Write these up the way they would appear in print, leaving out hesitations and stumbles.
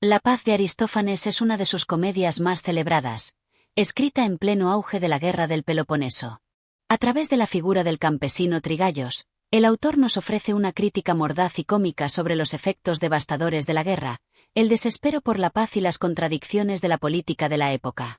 La Paz de Aristófanes es una de sus comedias más celebradas, escrita en pleno auge de la guerra del Peloponeso. A través de la figura del campesino Trigayos, el autor nos ofrece una crítica mordaz y cómica sobre los efectos devastadores de la guerra, el desespero por la paz y las contradicciones de la política de la época.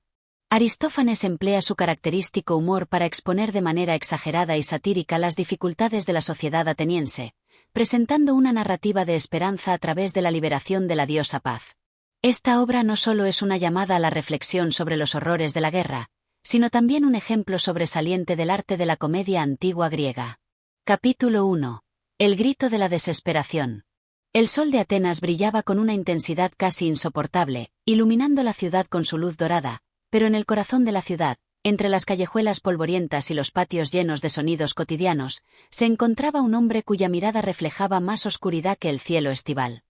Aristófanes emplea su característico humor para exponer de manera exagerada y satírica las dificultades de la sociedad ateniense, presentando una narrativa de esperanza a través de la liberación de la diosa Paz. Esta obra no solo es una llamada a la reflexión sobre los horrores de la guerra, sino también un ejemplo sobresaliente del arte de la comedia antigua griega. Capítulo 1. El grito de la desesperación. El sol de Atenas brillaba con una intensidad casi insoportable, iluminando la ciudad con su luz dorada, pero en el corazón de la ciudad, entre las callejuelas polvorientas y los patios llenos de sonidos cotidianos, se encontraba un hombre cuya mirada reflejaba más oscuridad que el cielo estival.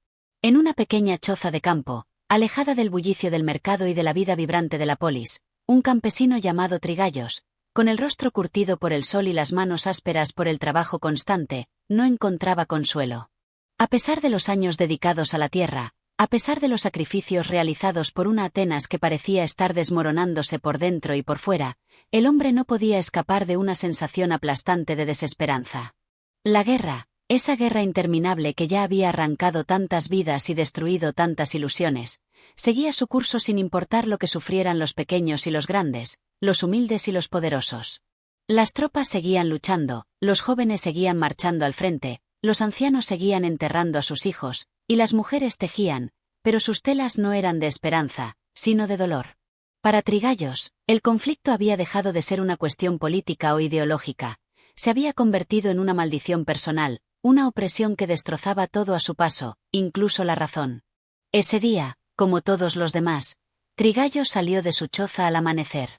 En una pequeña choza de campo, alejada del bullicio del mercado y de la vida vibrante de la polis, un campesino llamado Trigayos, con el rostro curtido por el sol y las manos ásperas por el trabajo constante, no encontraba consuelo. A pesar de los años dedicados a la tierra, a pesar de los sacrificios realizados por una Atenas que parecía estar desmoronándose por dentro y por fuera, el hombre no podía escapar de una sensación aplastante de desesperanza. La guerra, esa guerra interminable que ya había arrancado tantas vidas y destruido tantas ilusiones, seguía su curso sin importar lo que sufrieran los pequeños y los grandes, los humildes y los poderosos. Las tropas seguían luchando, los jóvenes seguían marchando al frente, los ancianos seguían enterrando a sus hijos, y las mujeres tejían, pero sus telas no eran de esperanza, sino de dolor. Para Trigayos, el conflicto había dejado de ser una cuestión política o ideológica, se había convertido en una maldición personal, una opresión que destrozaba todo a su paso, incluso la razón. Ese día, como todos los demás, Trigayos salió de su choza al amanecer.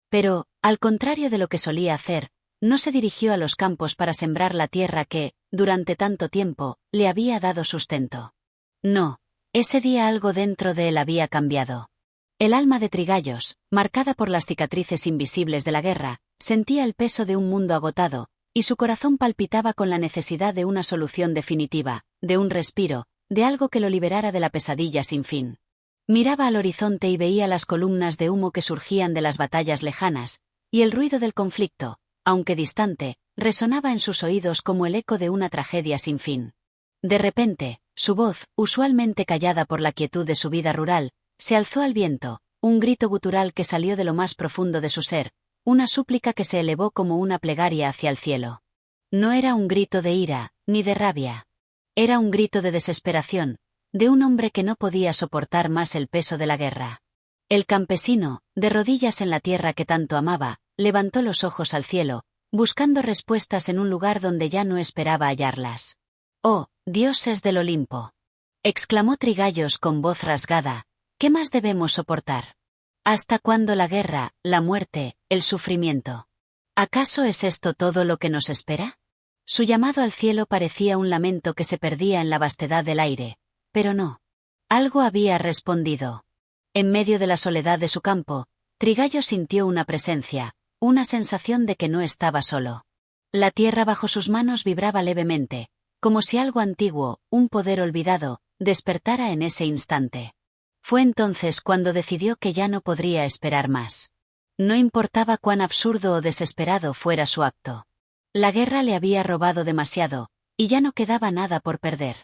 Pero, al contrario de lo que solía hacer, no se dirigió a los campos para sembrar la tierra que, durante tanto tiempo, le había dado sustento. No, ese día algo dentro de él había cambiado. El alma de Trigayos, marcada por las cicatrices invisibles de la guerra, sentía el peso de un mundo agotado, y su corazón palpitaba con la necesidad de una solución definitiva, de un respiro, de algo que lo liberara de la pesadilla sin fin. Miraba al horizonte y veía las columnas de humo que surgían de las batallas lejanas, y el ruido del conflicto, aunque distante, resonaba en sus oídos como el eco de una tragedia sin fin. De repente, su voz, usualmente callada por la quietud de su vida rural, se alzó al viento, un grito gutural que salió de lo más profundo de su ser, una súplica que se elevó como una plegaria hacia el cielo. No era un grito de ira, ni de rabia. Era un grito de desesperación, de un hombre que no podía soportar más el peso de la guerra. El campesino, de rodillas en la tierra que tanto amaba, levantó los ojos al cielo, buscando respuestas en un lugar donde ya no esperaba hallarlas. «Oh, dioses del Olimpo», exclamó Trigayos con voz rasgada, «¿qué más debemos soportar? ¿Hasta cuándo la guerra, la muerte, el sufrimiento? ¿Acaso es esto todo lo que nos espera?» Su llamado al cielo parecía un lamento que se perdía en la vastedad del aire, pero no. Algo había respondido. En medio de la soledad de su campo, Trigayos sintió una presencia, una sensación de que no estaba solo. La tierra bajo sus manos vibraba levemente, como si algo antiguo, un poder olvidado, despertara en ese instante. Fue entonces cuando decidió que ya no podría esperar más. No importaba cuán absurdo o desesperado fuera su acto. La guerra le había robado demasiado, y ya no quedaba nada por perder.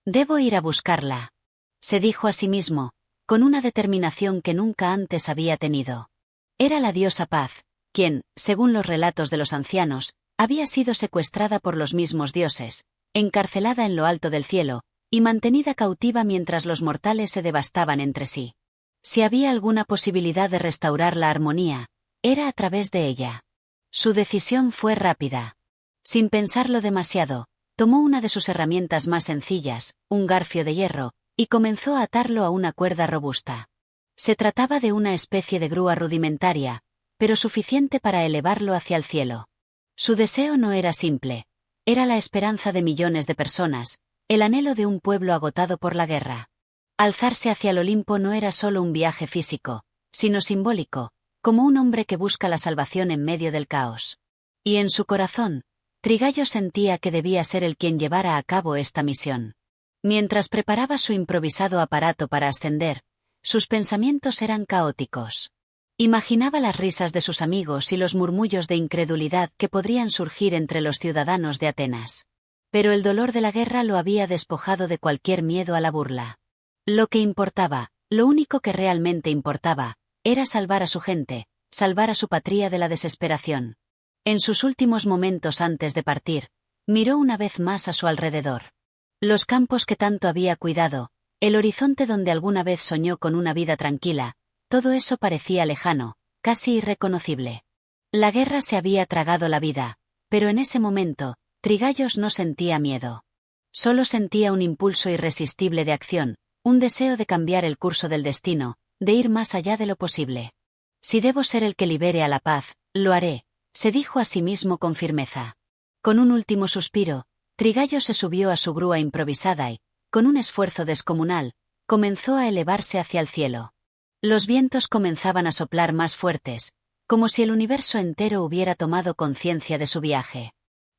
«Debo ir a buscarla», se dijo a sí mismo, con una determinación que nunca antes había tenido. Era la diosa Paz, quien, según los relatos de los ancianos, había sido secuestrada por los mismos dioses, encarcelada en lo alto del cielo, y mantenida cautiva mientras los mortales se devastaban entre sí. Si había alguna posibilidad de restaurar la armonía, era a través de ella. Su decisión fue rápida. Sin pensarlo demasiado, tomó una de sus herramientas más sencillas, un garfio de hierro, y comenzó a atarlo a una cuerda robusta. Se trataba de una especie de grúa rudimentaria, pero suficiente para elevarlo hacia el cielo. Su deseo no era simple, era la esperanza de millones de personas, el anhelo de un pueblo agotado por la guerra. Alzarse hacia el Olimpo no era solo un viaje físico, sino simbólico, como un hombre que busca la salvación en medio del caos. Y en su corazón, Trigayos sentía que debía ser él quien llevara a cabo esta misión. Mientras preparaba su improvisado aparato para ascender, sus pensamientos eran caóticos. Imaginaba las risas de sus amigos y los murmullos de incredulidad que podrían surgir entre los ciudadanos de Atenas. Pero el dolor de la guerra lo había despojado de cualquier miedo a la burla. Lo que importaba, lo único que realmente importaba, era salvar a su gente, salvar a su patria de la desesperación. En sus últimos momentos antes de partir, miró una vez más a su alrededor. Los campos que tanto había cuidado, el horizonte donde alguna vez soñó con una vida tranquila, todo eso parecía lejano, casi irreconocible. La guerra se había tragado la vida, pero en ese momento, Trigaios no sentía miedo. Solo sentía un impulso irresistible de acción, un deseo de cambiar el curso del destino, de ir más allá de lo posible. Si debo ser el que libere a la paz, lo haré, se dijo a sí mismo con firmeza. Con un último suspiro, Trigaios se subió a su grúa improvisada y, con un esfuerzo descomunal, comenzó a elevarse hacia el cielo. Los vientos comenzaban a soplar más fuertes, como si el universo entero hubiera tomado conciencia de su viaje.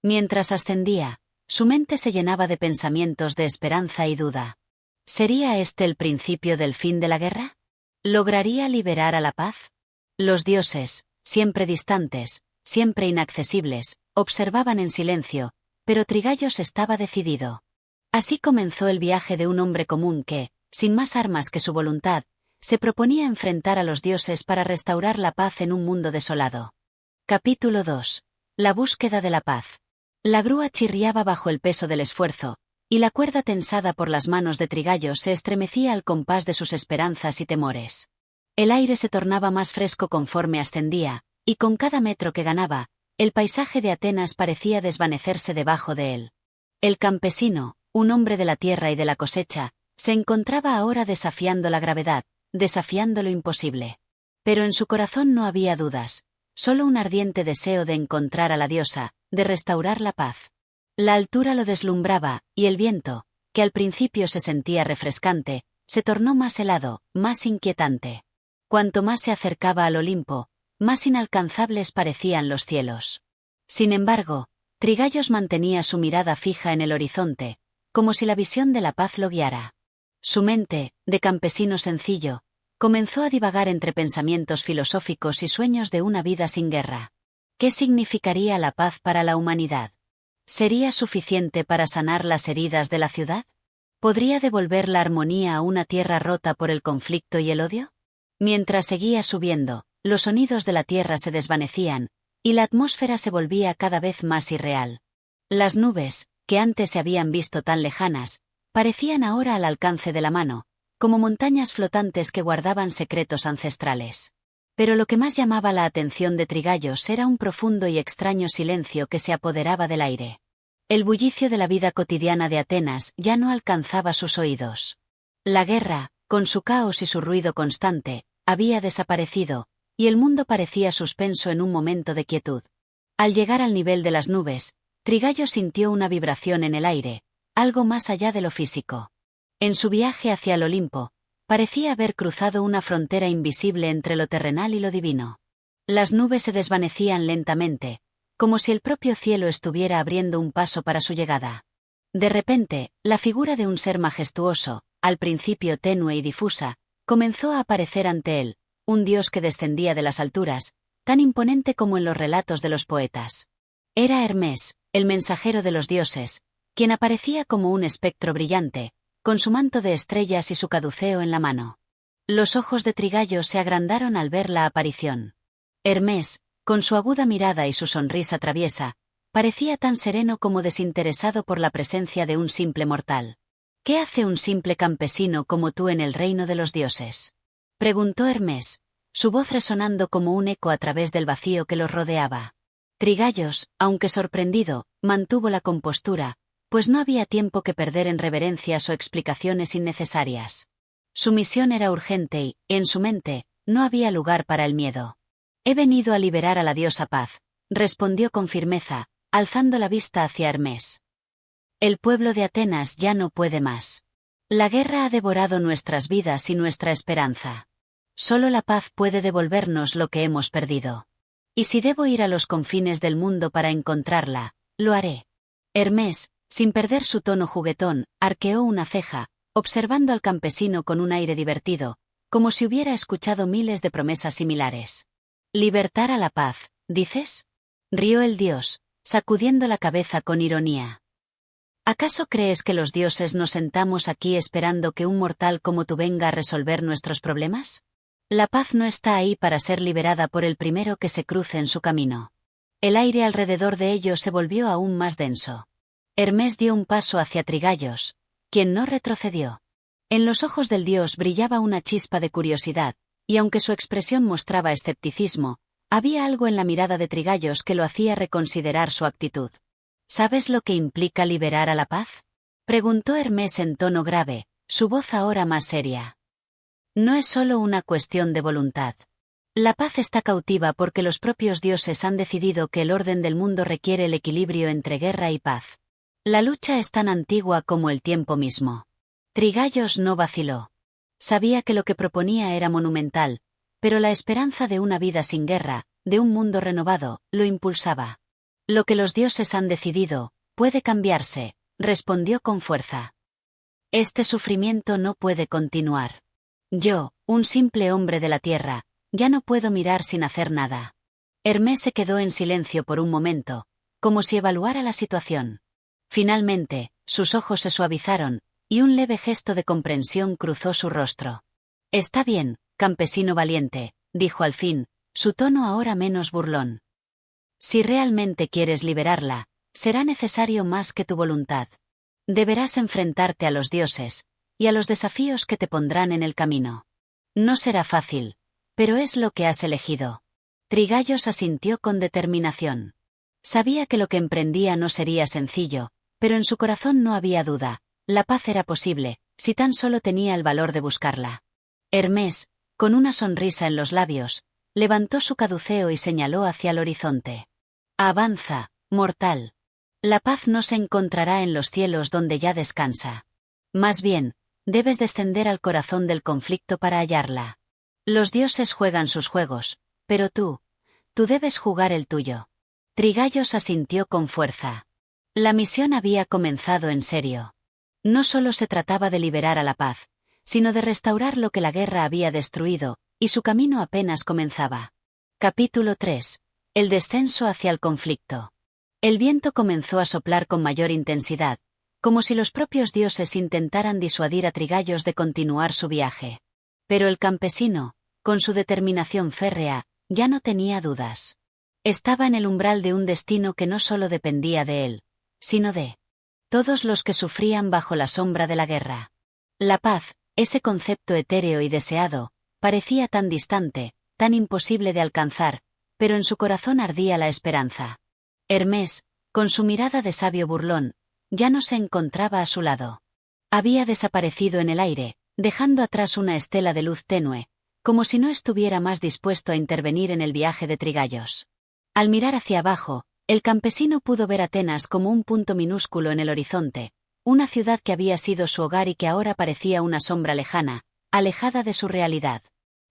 Mientras ascendía, su mente se llenaba de pensamientos de esperanza y duda. ¿Sería este el principio del fin de la guerra? ¿Lograría liberar a la paz? Los dioses, siempre distantes, siempre inaccesibles, observaban en silencio, pero Trigaios estaba decidido. Así comenzó el viaje de un hombre común que, sin más armas que su voluntad, se proponía enfrentar a los dioses para restaurar la paz en un mundo desolado. Capítulo 2. La búsqueda de la paz. La grúa chirriaba bajo el peso del esfuerzo, y la cuerda tensada por las manos de Trigaios se estremecía al compás de sus esperanzas y temores. El aire se tornaba más fresco conforme ascendía, y con cada metro que ganaba, el paisaje de Atenas parecía desvanecerse debajo de él. El campesino, un hombre de la tierra y de la cosecha, se encontraba ahora desafiando la gravedad, desafiando lo imposible. Pero en su corazón no había dudas, solo un ardiente deseo de encontrar a la diosa, de restaurar la paz. La altura lo deslumbraba, y el viento, que al principio se sentía refrescante, se tornó más helado, más inquietante. Cuanto más se acercaba al Olimpo, más inalcanzables parecían los cielos. Sin embargo, Trigaios mantenía su mirada fija en el horizonte, como si la visión de la paz lo guiara. Su mente, de campesino sencillo, comenzó a divagar entre pensamientos filosóficos y sueños de una vida sin guerra. ¿Qué significaría la paz para la humanidad? ¿Sería suficiente para sanar las heridas de la ciudad? ¿Podría devolver la armonía a una tierra rota por el conflicto y el odio? Mientras seguía subiendo, los sonidos de la tierra se desvanecían, y la atmósfera se volvía cada vez más irreal. Las nubes, que antes se habían visto tan lejanas, parecían ahora al alcance de la mano, como montañas flotantes que guardaban secretos ancestrales. Pero lo que más llamaba la atención de Trigaios era un profundo y extraño silencio que se apoderaba del aire. El bullicio de la vida cotidiana de Atenas ya no alcanzaba sus oídos. La guerra, con su caos y su ruido constante, había desaparecido, y el mundo parecía suspenso en un momento de quietud. Al llegar al nivel de las nubes, Trigaios sintió una vibración en el aire, algo más allá de lo físico. En su viaje hacia el Olimpo, parecía haber cruzado una frontera invisible entre lo terrenal y lo divino. Las nubes se desvanecían lentamente, como si el propio cielo estuviera abriendo un paso para su llegada. De repente, la figura de un ser majestuoso, al principio tenue y difusa, comenzó a aparecer ante él, un dios que descendía de las alturas, tan imponente como en los relatos de los poetas. Era Hermes, el mensajero de los dioses, quien aparecía como un espectro brillante, con su manto de estrellas y su caduceo en la mano. Los ojos de Trigaios se agrandaron al ver la aparición. Hermes, con su aguda mirada y su sonrisa traviesa, parecía tan sereno como desinteresado por la presencia de un simple mortal. ¿Qué hace un simple campesino como tú en el reino de los dioses?, preguntó Hermes, su voz resonando como un eco a través del vacío que los rodeaba. Trigaios, aunque sorprendido, mantuvo la compostura, pues no había tiempo que perder en reverencias o explicaciones innecesarias. Su misión era urgente y, en su mente, no había lugar para el miedo. He venido a liberar a la diosa Paz, respondió con firmeza, alzando la vista hacia Hermes. El pueblo de Atenas ya no puede más. La guerra ha devorado nuestras vidas y nuestra esperanza. Solo la paz puede devolvernos lo que hemos perdido. Y si debo ir a los confines del mundo para encontrarla, lo haré. Hermes, Sin perder su tono juguetón, arqueó una ceja, observando al campesino con un aire divertido, como si hubiera escuchado miles de promesas similares. «Libertar a la paz, ¿dices?», rió el dios, sacudiendo la cabeza con ironía. «¿Acaso crees que los dioses nos sentamos aquí esperando que un mortal como tú venga a resolver nuestros problemas? La paz no está ahí para ser liberada por el primero que se cruce en su camino». El aire alrededor de ellos se volvió aún más denso. Hermes dio un paso hacia Trigayos, quien no retrocedió. En los ojos del dios brillaba una chispa de curiosidad, y aunque su expresión mostraba escepticismo, había algo en la mirada de Trigayos que lo hacía reconsiderar su actitud. «¿Sabes lo que implica liberar a la paz?», preguntó Hermes en tono grave, su voz ahora más seria. «No es solo una cuestión de voluntad. La paz está cautiva porque los propios dioses han decidido que el orden del mundo requiere el equilibrio entre guerra y paz. La lucha es tan antigua como el tiempo mismo». Trigayos no vaciló. Sabía que lo que proponía era monumental, pero la esperanza de una vida sin guerra, de un mundo renovado, lo impulsaba. «Lo que los dioses han decidido, puede cambiarse», respondió con fuerza. «Este sufrimiento no puede continuar. Yo, un simple hombre de la tierra, ya no puedo mirar sin hacer nada». Hermes se quedó en silencio por un momento, como si evaluara la situación. Finalmente, sus ojos se suavizaron, y un leve gesto de comprensión cruzó su rostro. «Está bien, campesino valiente», dijo al fin, su tono ahora menos burlón. «Si realmente quieres liberarla, será necesario más que tu voluntad. Deberás enfrentarte a los dioses, y a los desafíos que te pondrán en el camino. No será fácil, pero es lo que has elegido». Trigayos asintió con determinación. Sabía que lo que emprendía no sería sencillo, pero en su corazón no había duda. La paz era posible, si tan solo tenía el valor de buscarla. Hermes, con una sonrisa en los labios, levantó su caduceo y señaló hacia el horizonte. «Avanza, mortal. La paz no se encontrará en los cielos donde ya descansa. Más bien, debes descender al corazón del conflicto para hallarla. Los dioses juegan sus juegos, pero tú debes jugar el tuyo». Trigayos asintió con fuerza. La misión había comenzado en serio. No solo se trataba de liberar a la paz, sino de restaurar lo que la guerra había destruido, y su camino apenas comenzaba. Capítulo 3. El descenso hacia el conflicto. El viento comenzó a soplar con mayor intensidad, como si los propios dioses intentaran disuadir a Trigayos de continuar su viaje. Pero el campesino, con su determinación férrea, ya no tenía dudas. Estaba en el umbral de un destino que no solo dependía de él, sino de todos los que sufrían bajo la sombra de la guerra. La paz, ese concepto etéreo y deseado, parecía tan distante, tan imposible de alcanzar, pero en su corazón ardía la esperanza. Hermes, con su mirada de sabio burlón, ya no se encontraba a su lado. Había desaparecido en el aire, dejando atrás una estela de luz tenue, como si no estuviera más dispuesto a intervenir en el viaje de Trigayos. Al mirar hacia abajo, el campesino pudo ver Atenas como un punto minúsculo en el horizonte, una ciudad que había sido su hogar y que ahora parecía una sombra lejana, alejada de su realidad.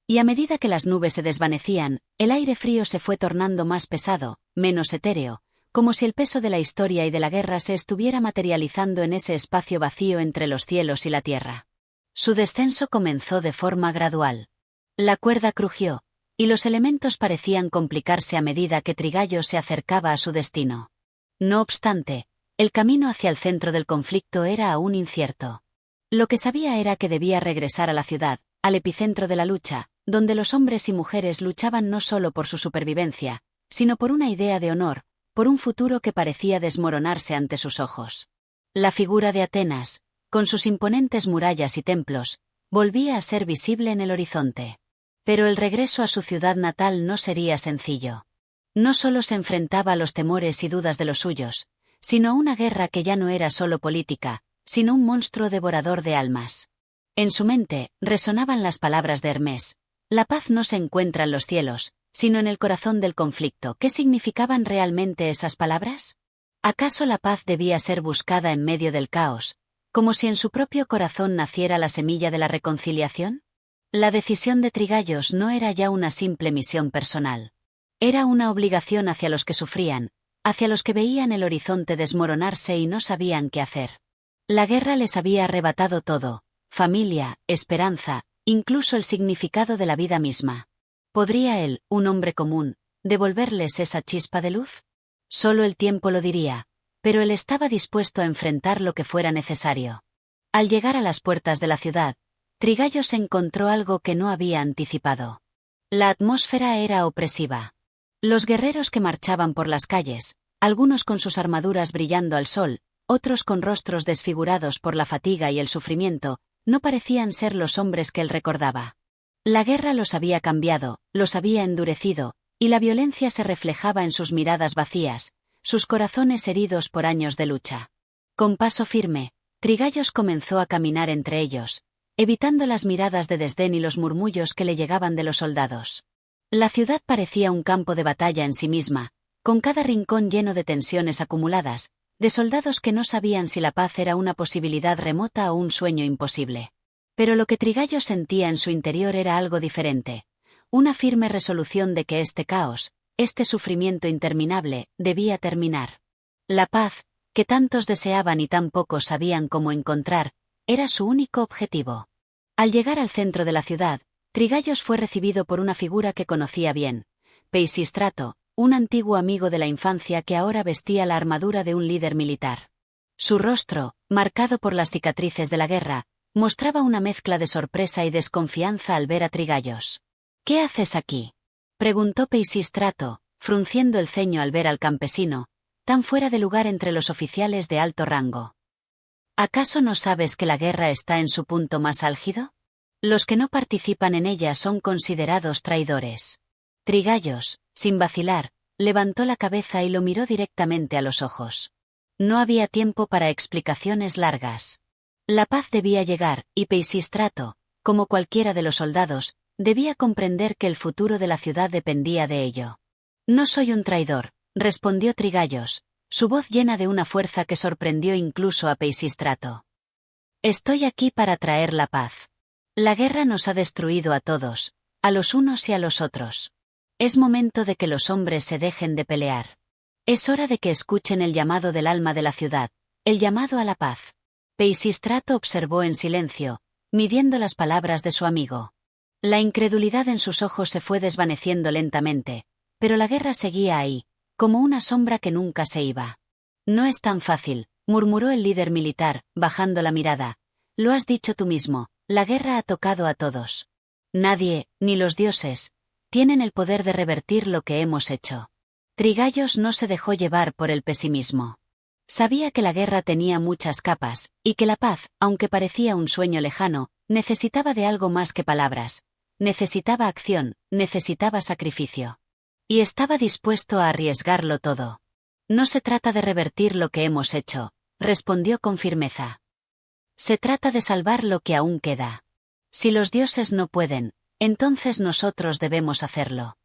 Y a medida que las nubes se desvanecían, el aire frío se fue tornando más pesado, menos etéreo, como si el peso de la historia y de la guerra se estuviera materializando en ese espacio vacío entre los cielos y la tierra. Su descenso comenzó de forma gradual. La cuerda crujió, y los elementos parecían complicarse a medida que Trigayos se acercaba a su destino. No obstante, el camino hacia el centro del conflicto era aún incierto. Lo que sabía era que debía regresar a la ciudad, al epicentro de la lucha, donde los hombres y mujeres luchaban no solo por su supervivencia, sino por una idea de honor, por un futuro que parecía desmoronarse ante sus ojos. La figura de Atenas, con sus imponentes murallas y templos, volvía a ser visible en el horizonte. Pero el regreso a su ciudad natal no sería sencillo. No solo se enfrentaba a los temores y dudas de los suyos, sino a una guerra que ya no era solo política, sino un monstruo devorador de almas. En su mente, resonaban las palabras de Hermes. La paz no se encuentra en los cielos, sino en el corazón del conflicto. ¿Qué significaban realmente esas palabras? ¿Acaso la paz debía ser buscada en medio del caos, como si en su propio corazón naciera la semilla de la reconciliación? La decisión de Trigayos no era ya una simple misión personal. Era una obligación hacia los que sufrían, hacia los que veían el horizonte desmoronarse y no sabían qué hacer. La guerra les había arrebatado todo: familia, esperanza, incluso el significado de la vida misma. ¿Podría él, un hombre común, devolverles esa chispa de luz? Solo el tiempo lo diría, pero él estaba dispuesto a enfrentar lo que fuera necesario. Al llegar a las puertas de la ciudad, Trigallos encontró algo que no había anticipado. La atmósfera era opresiva. Los guerreros que marchaban por las calles, algunos con sus armaduras brillando al sol, otros con rostros desfigurados por la fatiga y el sufrimiento, no parecían ser los hombres que él recordaba. La guerra los había cambiado, los había endurecido, y la violencia se reflejaba en sus miradas vacías, sus corazones heridos por años de lucha. Con paso firme, Trigallos comenzó a caminar entre ellos, evitando las miradas de desdén y los murmullos que le llegaban de los soldados. La ciudad parecía un campo de batalla en sí misma, con cada rincón lleno de tensiones acumuladas, de soldados que no sabían si la paz era una posibilidad remota o un sueño imposible. Pero lo que Trigallos sentía en su interior era algo diferente, una firme resolución de que este caos, este sufrimiento interminable, debía terminar. La paz, que tantos deseaban y tan pocos sabían cómo encontrar, era su único objetivo. Al llegar al centro de la ciudad, Trigallos fue recibido por una figura que conocía bien: Peisistrato, un antiguo amigo de la infancia que ahora vestía la armadura de un líder militar. Su rostro, marcado por las cicatrices de la guerra, mostraba una mezcla de sorpresa y desconfianza al ver a Trigallos. «¿Qué haces aquí?», preguntó Peisistrato, frunciendo el ceño al ver al campesino, tan fuera de lugar entre los oficiales de alto rango. «¿Acaso no sabes que la guerra está en su punto más álgido? Los que no participan en ella son considerados traidores». Trigallos, sin vacilar, levantó la cabeza y lo miró directamente a los ojos. No había tiempo para explicaciones largas. La paz debía llegar, y Peisistrato, como cualquiera de los soldados, debía comprender que el futuro de la ciudad dependía de ello. «No soy un traidor», respondió Trigallos, su voz llena de una fuerza que sorprendió incluso a Peisistrato. «Estoy aquí para traer la paz. La guerra nos ha destruido a todos, a los unos y a los otros. Es momento de que los hombres se dejen de pelear. Es hora de que escuchen el llamado del alma de la ciudad, el llamado a la paz». Peisistrato observó en silencio, midiendo las palabras de su amigo. La incredulidad en sus ojos se fue desvaneciendo lentamente, pero la guerra seguía ahí, como una sombra que nunca se iba. «No es tan fácil», murmuró el líder militar, bajando la mirada. «Lo has dicho tú mismo, la guerra ha tocado a todos. Nadie, ni los dioses, tienen el poder de revertir lo que hemos hecho». Trigallos no se dejó llevar por el pesimismo. Sabía que la guerra tenía muchas capas, y que la paz, aunque parecía un sueño lejano, necesitaba de algo más que palabras. Necesitaba acción, necesitaba sacrificio. Y estaba dispuesto a arriesgarlo todo. «No se trata de revertir lo que hemos hecho», respondió con firmeza. «Se trata de salvar lo que aún queda. Si los dioses no pueden, entonces nosotros debemos hacerlo.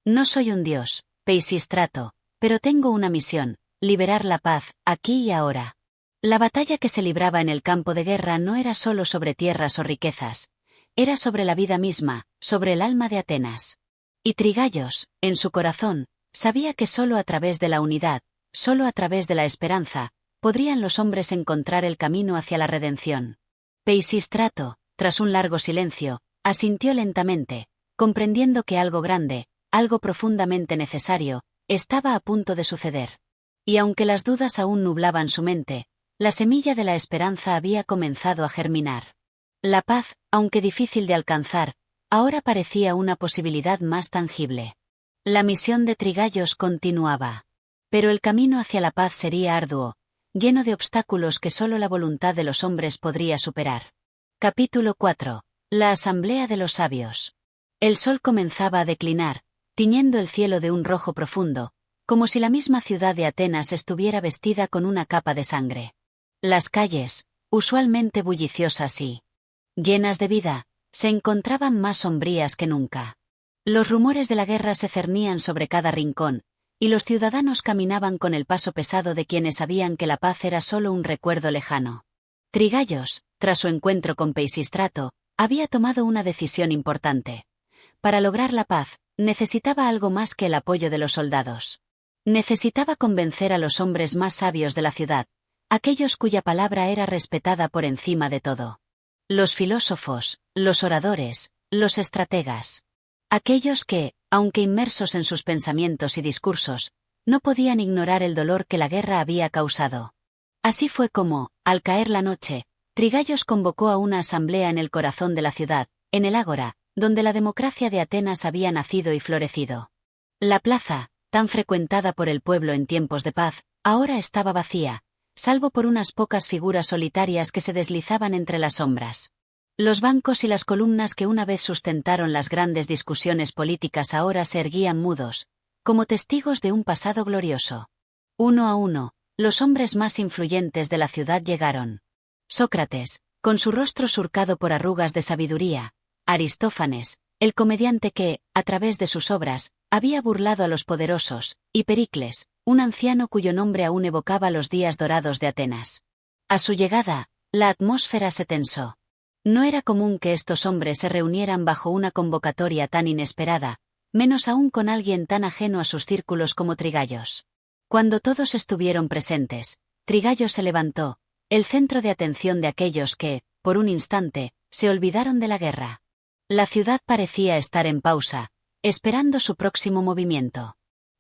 No soy un dios, Peisistrato, pero tengo una misión: liberar la paz, aquí y ahora». La batalla que se libraba en el campo de guerra no era solo sobre tierras o riquezas, era sobre la vida misma, sobre el alma de Atenas. Y Trigallos, en su corazón, sabía que solo a través de la unidad, solo a través de la esperanza, podrían los hombres encontrar el camino hacia la redención. Peisistrato, tras un largo silencio, asintió lentamente, comprendiendo que algo grande, algo profundamente necesario, estaba a punto de suceder. Y aunque las dudas aún nublaban su mente, la semilla de la esperanza había comenzado a germinar. La paz, aunque difícil de alcanzar, ahora parecía una posibilidad más tangible. La misión de Trigallos continuaba. Pero el camino hacia la paz sería arduo, lleno de obstáculos que solo la voluntad de los hombres podría superar. Capítulo 4. La Asamblea de los Sabios. El sol comenzaba a declinar, tiñendo el cielo de un rojo profundo, como si la misma ciudad de Atenas estuviera vestida con una capa de sangre. Las calles, usualmente bulliciosas y llenas de vida, se encontraban más sombrías que nunca. Los rumores de la guerra se cernían sobre cada rincón, y los ciudadanos caminaban con el paso pesado de quienes sabían que la paz era solo un recuerdo lejano. Trigallos, tras su encuentro con Peisistrato, había tomado una decisión importante. Para lograr la paz, necesitaba algo más que el apoyo de los soldados. Necesitaba convencer a los hombres más sabios de la ciudad, aquellos cuya palabra era respetada por encima de todo. Los filósofos, los oradores, los estrategas. Aquellos que, aunque inmersos en sus pensamientos y discursos, no podían ignorar el dolor que la guerra había causado. Así fue como, al caer la noche, Trigaios convocó a una asamblea en el corazón de la ciudad, en el ágora, donde la democracia de Atenas había nacido y florecido. La plaza, tan frecuentada por el pueblo en tiempos de paz, ahora estaba vacía, salvo por unas pocas figuras solitarias que se deslizaban entre las sombras. Los bancos y las columnas que una vez sustentaron las grandes discusiones políticas ahora se erguían mudos, como testigos de un pasado glorioso. Uno a uno, los hombres más influyentes de la ciudad llegaron. Sócrates, con su rostro surcado por arrugas de sabiduría; Aristófanes, el comediante que, a través de sus obras, había burlado a los poderosos; y Pericles, un anciano cuyo nombre aún evocaba los días dorados de Atenas. A su llegada, la atmósfera se tensó. No era común que estos hombres se reunieran bajo una convocatoria tan inesperada, menos aún con alguien tan ajeno a sus círculos como Trigaios. Cuando todos estuvieron presentes, Trigaios se levantó, el centro de atención de aquellos que, por un instante, se olvidaron de la guerra. La ciudad parecía estar en pausa, esperando su próximo movimiento.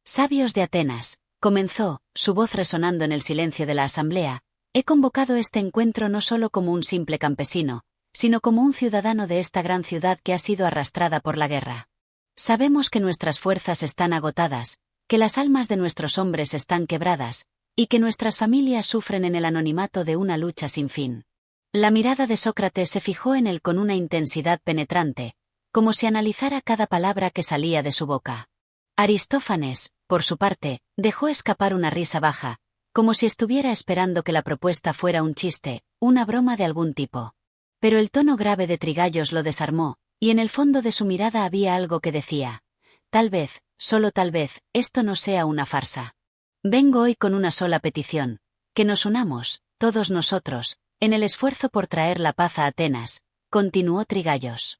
Sabios de Atenas, comenzó, su voz resonando en el silencio de la asamblea, he convocado este encuentro no solo como un simple campesino, sino como un ciudadano de esta gran ciudad que ha sido arrastrada por la guerra. Sabemos que nuestras fuerzas están agotadas, que las almas de nuestros hombres están quebradas, y que nuestras familias sufren en el anonimato de una lucha sin fin. La mirada de Sócrates se fijó en él con una intensidad penetrante, como si analizara cada palabra que salía de su boca. Aristófanes, por su parte, dejó escapar una risa baja, como si estuviera esperando que la propuesta fuera un chiste, una broma de algún tipo. Pero el tono grave de Trigaios lo desarmó, y en el fondo de su mirada había algo que decía: tal vez, solo tal vez, esto no sea una farsa. Vengo hoy con una sola petición: que nos unamos, todos nosotros, en el esfuerzo por traer la paz a Atenas, continuó Trigaios.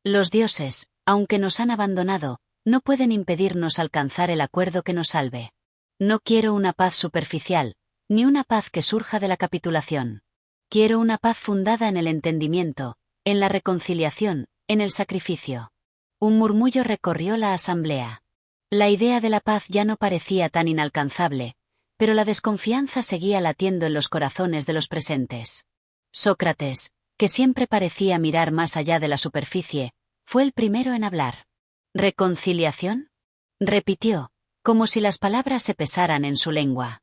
Los dioses, aunque nos han abandonado, no pueden impedirnos alcanzar el acuerdo que nos salve. No quiero una paz superficial, ni una paz que surja de la capitulación. Quiero una paz fundada en el entendimiento, en la reconciliación, en el sacrificio. Un murmullo recorrió la asamblea. La idea de la paz ya no parecía tan inalcanzable, pero la desconfianza seguía latiendo en los corazones de los presentes. Sócrates, que siempre parecía mirar más allá de la superficie, fue el primero en hablar. ¿Reconciliación?, repitió, como si las palabras se pesaran en su lengua.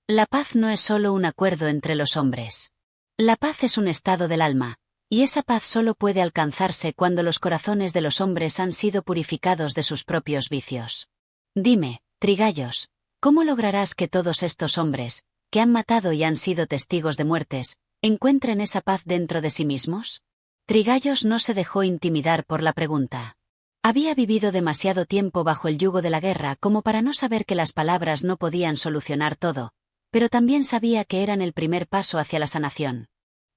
La paz no es solo un acuerdo entre los hombres. La paz es un estado del alma, y esa paz solo puede alcanzarse cuando los corazones de los hombres han sido purificados de sus propios vicios. Dime, Trigaios, ¿cómo lograrás que todos estos hombres, que han matado y han sido testigos de muertes, encuentren esa paz dentro de sí mismos? Trigaios no se dejó intimidar por la pregunta. Había vivido demasiado tiempo bajo el yugo de la guerra como para no saber que las palabras no podían solucionar todo, pero también sabía que eran el primer paso hacia la sanación.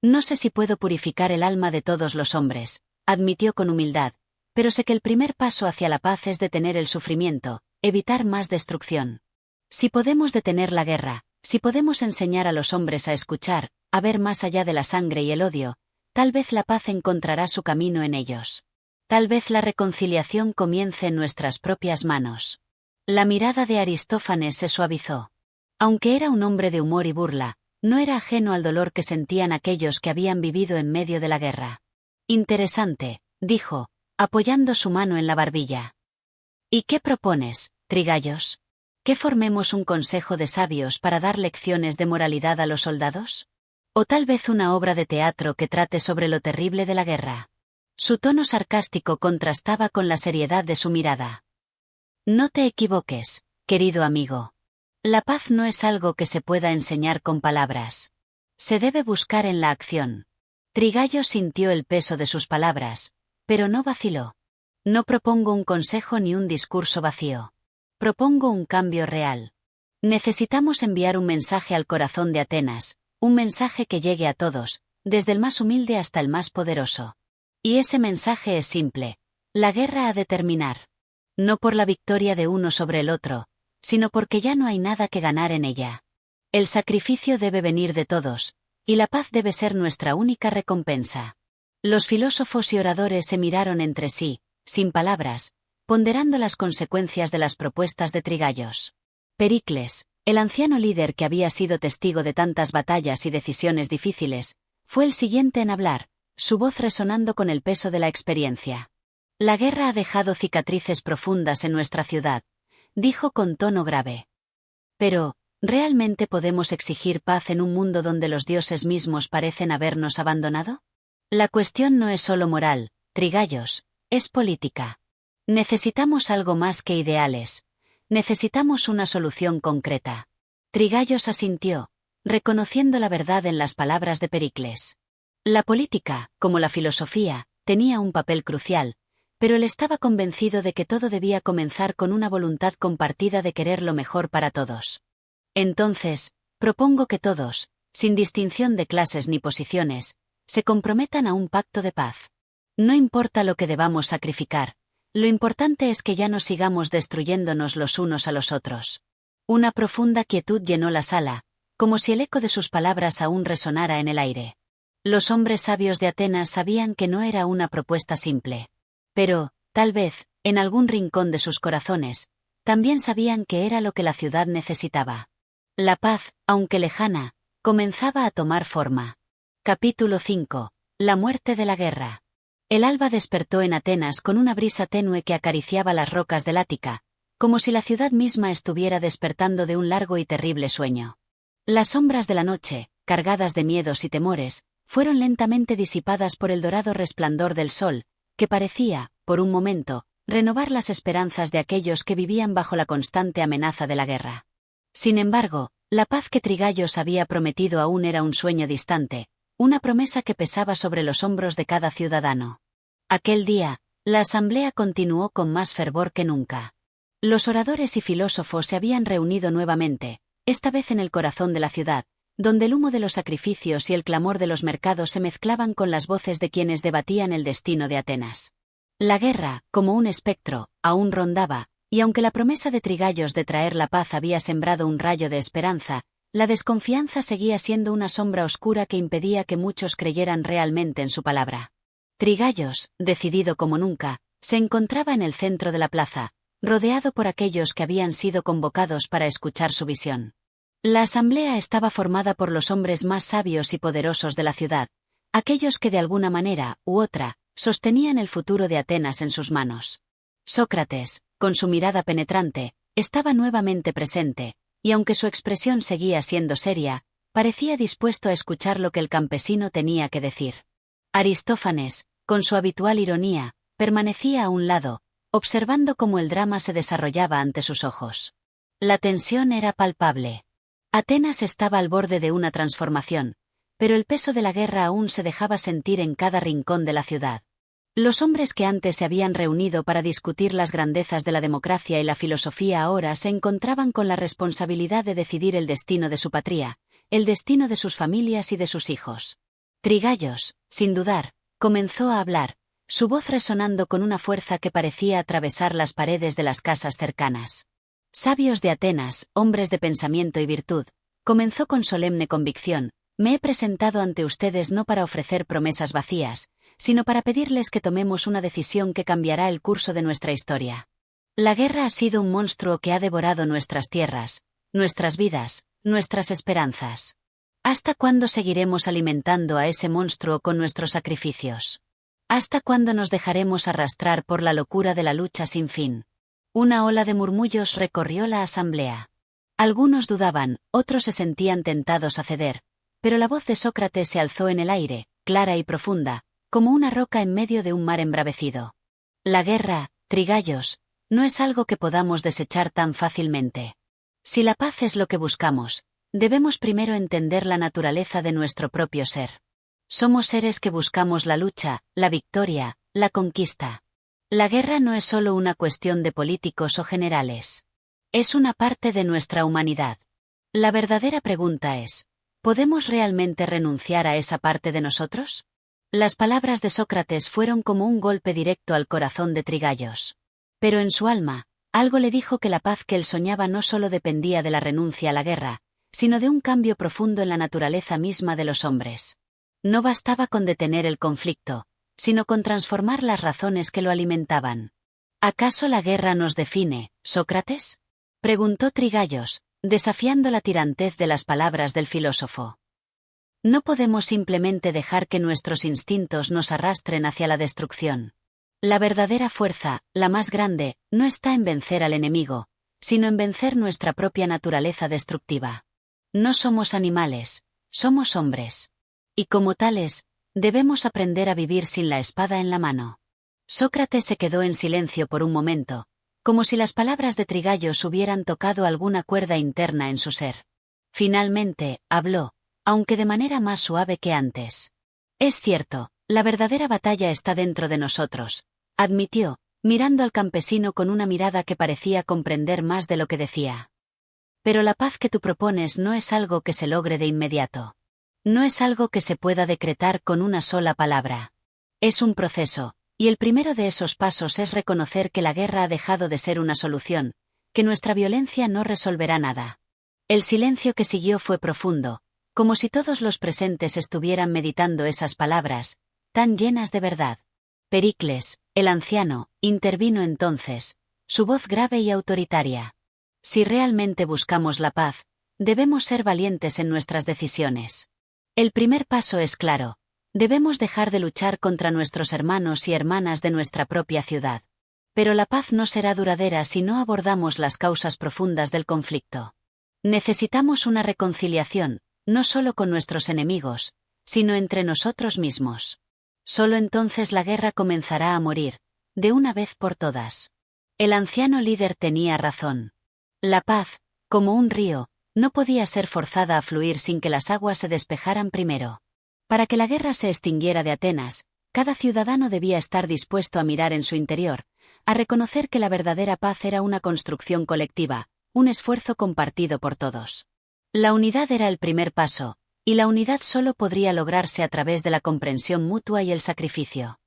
No sé si puedo purificar el alma de todos los hombres, admitió con humildad, pero sé que el primer paso hacia la paz es detener el sufrimiento, evitar más destrucción. Si podemos detener la guerra, si podemos enseñar a los hombres a escuchar, a ver más allá de la sangre y el odio, tal vez la paz encontrará su camino en ellos. Tal vez la reconciliación comience en nuestras propias manos. La mirada de Aristófanes se suavizó. Aunque era un hombre de humor y burla, no era ajeno al dolor que sentían aquellos que habían vivido en medio de la guerra. Interesante, dijo, apoyando su mano en la barbilla. ¿Y qué propones, Trigaios? ¿Que formemos un consejo de sabios para dar lecciones de moralidad a los soldados? ¿O tal vez una obra de teatro que trate sobre lo terrible de la guerra? Su tono sarcástico contrastaba con la seriedad de su mirada. No te equivoques, querido amigo. La paz no es algo que se pueda enseñar con palabras. Se debe buscar en la acción. Trigaios sintió el peso de sus palabras, pero no vaciló. No propongo un consejo ni un discurso vacío. Propongo un cambio real. Necesitamos enviar un mensaje al corazón de Atenas, un mensaje que llegue a todos, desde el más humilde hasta el más poderoso. Y ese mensaje es simple: la guerra ha de terminar. No por la victoria de uno sobre el otro, sino porque ya no hay nada que ganar en ella. El sacrificio debe venir de todos, y la paz debe ser nuestra única recompensa. Los filósofos y oradores se miraron entre sí, sin palabras, ponderando las consecuencias de las propuestas de Trigayos. Pericles, el anciano líder que había sido testigo de tantas batallas y decisiones difíciles, fue el siguiente en hablar, su voz resonando con el peso de la experiencia. La guerra ha dejado cicatrices profundas en nuestra ciudad, dijo con tono grave. Pero, ¿realmente podemos exigir paz en un mundo donde los dioses mismos parecen habernos abandonado? La cuestión no es solo moral, Trigayos, es política. Necesitamos algo más que ideales. Necesitamos una solución concreta. Trigayos asintió, reconociendo la verdad en las palabras de Pericles. La política, como la filosofía, tenía un papel crucial, pero él estaba convencido de que todo debía comenzar con una voluntad compartida de querer lo mejor para todos. Entonces, propongo que todos, sin distinción de clases ni posiciones, se comprometan a un pacto de paz. No importa lo que debamos sacrificar, lo importante es que ya no sigamos destruyéndonos los unos a los otros. Una profunda quietud llenó la sala, como si el eco de sus palabras aún resonara en el aire. Los hombres sabios de Atenas sabían que no era una propuesta simple. Pero, tal vez, en algún rincón de sus corazones, también sabían que era lo que la ciudad necesitaba. La paz, aunque lejana, comenzaba a tomar forma. Capítulo 5. La muerte de la guerra. El alba despertó en Atenas con una brisa tenue que acariciaba las rocas del Ática, como si la ciudad misma estuviera despertando de un largo y terrible sueño. Las sombras de la noche, cargadas de miedos y temores, fueron lentamente disipadas por el dorado resplandor del sol, que parecía, por un momento, renovar las esperanzas de aquellos que vivían bajo la constante amenaza de la guerra. Sin embargo, la paz que Trigayos había prometido aún era un sueño distante, una promesa que pesaba sobre los hombros de cada ciudadano. Aquel día, la asamblea continuó con más fervor que nunca. Los oradores y filósofos se habían reunido nuevamente, esta vez en el corazón de la ciudad, donde el humo de los sacrificios y el clamor de los mercados se mezclaban con las voces de quienes debatían el destino de Atenas. La guerra, como un espectro, aún rondaba, y aunque la promesa de Trigayos de traer la paz había sembrado un rayo de esperanza, la desconfianza seguía siendo una sombra oscura que impedía que muchos creyeran realmente en su palabra. Trigayos, decidido como nunca, se encontraba en el centro de la plaza, rodeado por aquellos que habían sido convocados para escuchar su visión. La asamblea estaba formada por los hombres más sabios y poderosos de la ciudad, aquellos que de alguna manera u otra sostenían el futuro de Atenas en sus manos. Sócrates, con su mirada penetrante, estaba nuevamente presente, y aunque su expresión seguía siendo seria, parecía dispuesto a escuchar lo que el campesino tenía que decir. Aristófanes, con su habitual ironía, permanecía a un lado, observando cómo el drama se desarrollaba ante sus ojos. La tensión era palpable. Atenas estaba al borde de una transformación, pero el peso de la guerra aún se dejaba sentir en cada rincón de la ciudad. Los hombres que antes se habían reunido para discutir las grandezas de la democracia y la filosofía ahora se encontraban con la responsabilidad de decidir el destino de su patria, el destino de sus familias y de sus hijos. Trigayos, sin dudar, comenzó a hablar, su voz resonando con una fuerza que parecía atravesar las paredes de las casas cercanas. Sabios de Atenas, hombres de pensamiento y virtud, comenzó con solemne convicción, me he presentado ante ustedes no para ofrecer promesas vacías, sino para pedirles que tomemos una decisión que cambiará el curso de nuestra historia. La guerra ha sido un monstruo que ha devorado nuestras tierras, nuestras vidas, nuestras esperanzas. ¿Hasta cuándo seguiremos alimentando a ese monstruo con nuestros sacrificios? ¿Hasta cuándo nos dejaremos arrastrar por la locura de la lucha sin fin? Una ola de murmullos recorrió la asamblea. Algunos dudaban, otros se sentían tentados a ceder, pero la voz de Sócrates se alzó en el aire, clara y profunda, como una roca en medio de un mar embravecido. La guerra, Trigayos, no es algo que podamos desechar tan fácilmente. Si la paz es lo que buscamos, debemos primero entender la naturaleza de nuestro propio ser. Somos seres que buscamos la lucha, la victoria, la conquista. La guerra no es solo una cuestión de políticos o generales. Es una parte de nuestra humanidad. La verdadera pregunta es, ¿podemos realmente renunciar a esa parte de nosotros? Las palabras de Sócrates fueron como un golpe directo al corazón de Trigayos. Pero en su alma, Algo le dijo que la paz que él soñaba no solo dependía de la renuncia a la guerra, sino de un cambio profundo en la naturaleza misma de los hombres. No bastaba con detener el conflicto, sino con transformar las razones que lo alimentaban. ¿Acaso la guerra nos define, Sócrates? Preguntó Trigayos, desafiando la tirantez de las palabras del filósofo. No podemos simplemente dejar que nuestros instintos nos arrastren hacia la destrucción. La verdadera fuerza, la más grande, no está en vencer al enemigo, sino en vencer nuestra propia naturaleza destructiva. No somos animales, somos hombres. Y como tales, debemos aprender a vivir sin la espada en la mano. Sócrates se quedó en silencio por un momento, como si las palabras de Trigayos hubieran tocado alguna cuerda interna en su ser. Finalmente, habló, aunque de manera más suave que antes. Es cierto, la verdadera batalla está dentro de nosotros, admitió, mirando al campesino con una mirada que parecía comprender más de lo que decía. Pero la paz que tú propones no es algo que se logre de inmediato. No es algo que se pueda decretar con una sola palabra. Es un proceso, y el primero de esos pasos es reconocer que la guerra ha dejado de ser una solución, que nuestra violencia no resolverá nada. El silencio que siguió fue profundo, como si todos los presentes estuvieran meditando esas palabras, tan llenas de verdad. Pericles, el anciano, intervino entonces, su voz grave y autoritaria. Si realmente buscamos la paz, debemos ser valientes en nuestras decisiones. El primer paso es claro. Debemos dejar de luchar contra nuestros hermanos y hermanas de nuestra propia ciudad. Pero la paz no será duradera si no abordamos las causas profundas del conflicto. Necesitamos una reconciliación, no solo con nuestros enemigos, sino entre nosotros mismos. Solo entonces la guerra comenzará a morir, de una vez por todas. El anciano líder tenía razón. La paz, como un río, no podía ser forzada a fluir sin que las aguas se despejaran primero. Para que la guerra se extinguiera de Atenas, cada ciudadano debía estar dispuesto a mirar en su interior, a reconocer que la verdadera paz era una construcción colectiva, un esfuerzo compartido por todos. La unidad era el primer paso, y la unidad solo podría lograrse a través de la comprensión mutua y el sacrificio.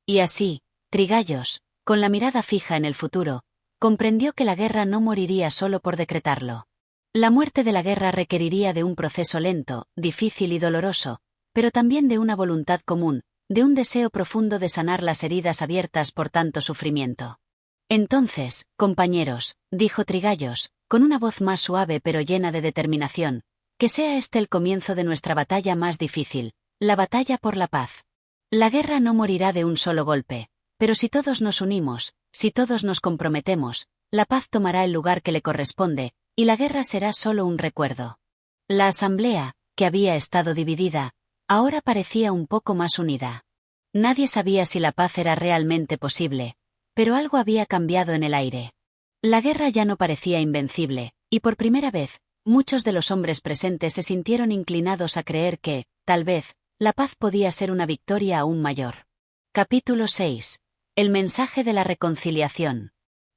Y así, Trigayos, con la mirada fija en el futuro, comprendió que la guerra no moriría solo por decretarlo. La muerte de la guerra requeriría de un proceso lento, difícil y doloroso, pero también de una voluntad común, de un deseo profundo de sanar las heridas abiertas por tanto sufrimiento. Entonces, compañeros, dijo Trigayos, con una voz más suave pero llena de determinación, que sea este el comienzo de nuestra batalla más difícil, la batalla por la paz. La guerra no morirá de un solo golpe, pero si todos nos unimos, si todos nos comprometemos, la paz tomará el lugar que le corresponde, y la guerra será solo un recuerdo. La asamblea, que había estado dividida, ahora parecía un poco más unida. Nadie sabía si la paz era realmente posible, pero algo había cambiado en el aire. La guerra ya no parecía invencible, y por primera vez, muchos de los hombres presentes se sintieron inclinados a creer que, tal vez, la paz podía ser una victoria aún mayor. Capítulo 6. El mensaje de la reconciliación.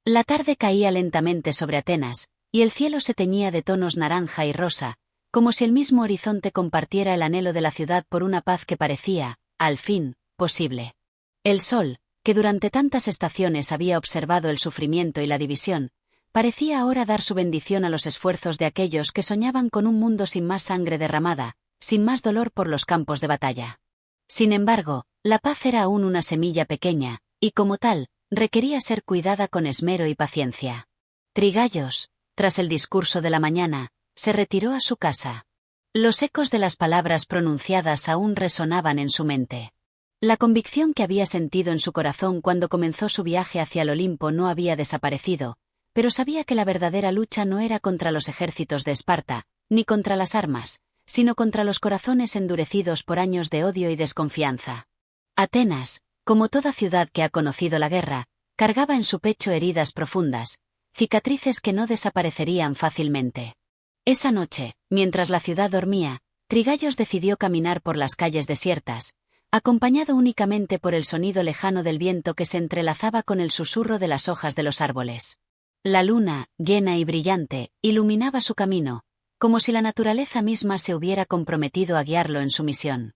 La tarde caía lentamente sobre Atenas, y el cielo se teñía de tonos naranja y rosa, como si el mismo horizonte compartiera el anhelo de la ciudad por una paz que parecía, al fin, posible. El sol, que durante tantas estaciones había observado el sufrimiento y la división, parecía ahora dar su bendición a los esfuerzos de aquellos que soñaban con un mundo sin más sangre derramada, sin más dolor por los campos de batalla. Sin embargo, la paz era aún una semilla pequeña, y como tal, requería ser cuidada con esmero y paciencia. Trigayos, tras el discurso de la mañana, se retiró a su casa. Los ecos de las palabras pronunciadas aún resonaban en su mente. La convicción que había sentido en su corazón cuando comenzó su viaje hacia el Olimpo no había desaparecido, pero sabía que la verdadera lucha no era contra los ejércitos de Esparta, ni contra las armas, sino contra los corazones endurecidos por años de odio y desconfianza. Atenas, como toda ciudad que ha conocido la guerra, cargaba en su pecho heridas profundas, cicatrices que no desaparecerían fácilmente. Esa noche, mientras la ciudad dormía, Trigayos decidió caminar por las calles desiertas, acompañado únicamente por el sonido lejano del viento que se entrelazaba con el susurro de las hojas de los árboles. La luna, llena y brillante, iluminaba su camino, como si la naturaleza misma se hubiera comprometido a guiarlo en su misión.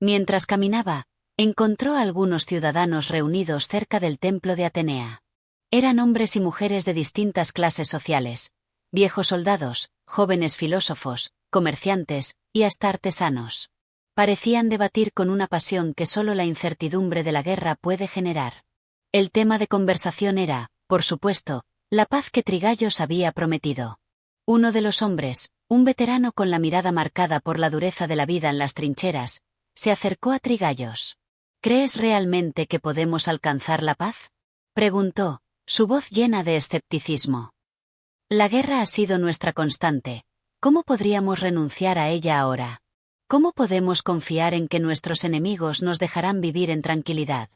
Mientras caminaba, encontró a algunos ciudadanos reunidos cerca del templo de Atenea. Eran hombres y mujeres de distintas clases sociales, viejos soldados, jóvenes filósofos, comerciantes, y hasta artesanos. Parecían debatir con una pasión que solo la incertidumbre de la guerra puede generar. El tema de conversación era, por supuesto, la paz que Trigallos había prometido. Uno de los hombres, un veterano con la mirada marcada por la dureza de la vida en las trincheras, se acercó a Trigallos. ¿Crees realmente que podemos alcanzar la paz?, preguntó, su voz llena de escepticismo. La guerra ha sido nuestra constante. ¿Cómo podríamos renunciar a ella ahora? ¿Cómo podemos confiar en que nuestros enemigos nos dejarán vivir en tranquilidad?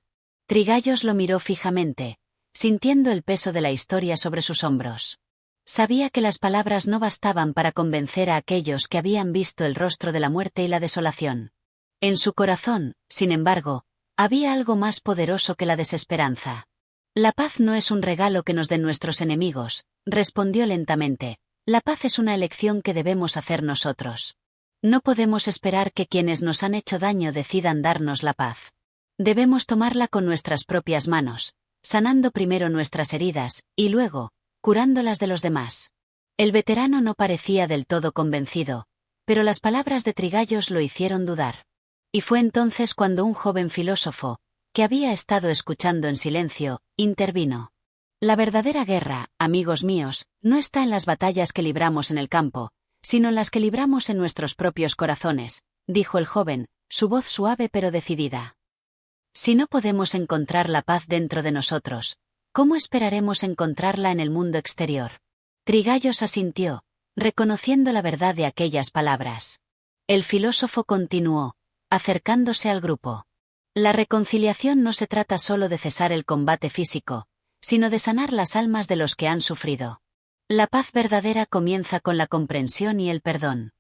Trigallos lo miró fijamente, sintiendo el peso de la historia sobre sus hombros. Sabía que las palabras no bastaban para convencer a aquellos que habían visto el rostro de la muerte y la desolación. En su corazón, sin embargo, había algo más poderoso que la desesperanza. La paz no es un regalo que nos den nuestros enemigos, respondió lentamente. La paz es una elección que debemos hacer nosotros. No podemos esperar que quienes nos han hecho daño decidan darnos la paz. Debemos tomarla con nuestras propias manos, sanando primero nuestras heridas, y luego, curándolas de los demás. El veterano no parecía del todo convencido, pero las palabras de Trigallos lo hicieron dudar. Y fue entonces cuando un joven filósofo, que había estado escuchando en silencio, intervino. La verdadera guerra, amigos míos, no está en las batallas que libramos en el campo, sino en las que libramos en nuestros propios corazones, dijo el joven, su voz suave pero decidida. Si no podemos encontrar la paz dentro de nosotros, ¿cómo esperaremos encontrarla en el mundo exterior? Trigallos asintió, reconociendo la verdad de aquellas palabras. El filósofo continuó, acercándose al grupo. La reconciliación no se trata solo de cesar el combate físico, sino de sanar las almas de los que han sufrido. La paz verdadera comienza con la comprensión y el perdón.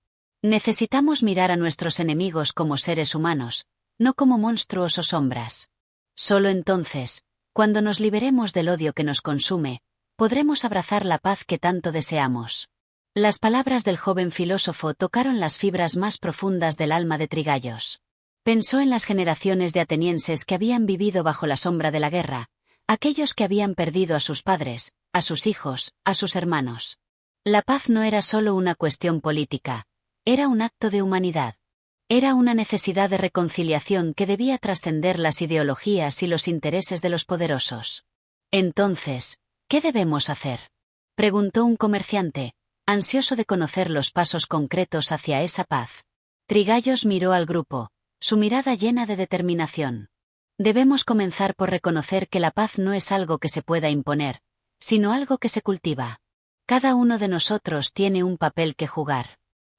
Necesitamos mirar a nuestros enemigos como seres humanos, no como monstruos o sombras. Solo entonces, cuando nos liberemos del odio que nos consume, podremos abrazar la paz que tanto deseamos. Las palabras del joven filósofo tocaron las fibras más profundas del alma de Trigallos. Pensó en las generaciones de atenienses que habían vivido bajo la sombra de la guerra, aquellos que habían perdido a sus padres, a sus hijos, a sus hermanos. La paz no era solo una cuestión política, era un acto de humanidad. Era una necesidad de reconciliación que debía trascender las ideologías y los intereses de los poderosos. Entonces, ¿qué debemos hacer?, preguntó un comerciante, ansioso de conocer los pasos concretos hacia esa paz. Trigallos miró al grupo, su mirada llena de determinación. Debemos comenzar por reconocer que la paz no es algo que se pueda imponer, sino algo que se cultiva. Cada uno de nosotros tiene un papel que jugar.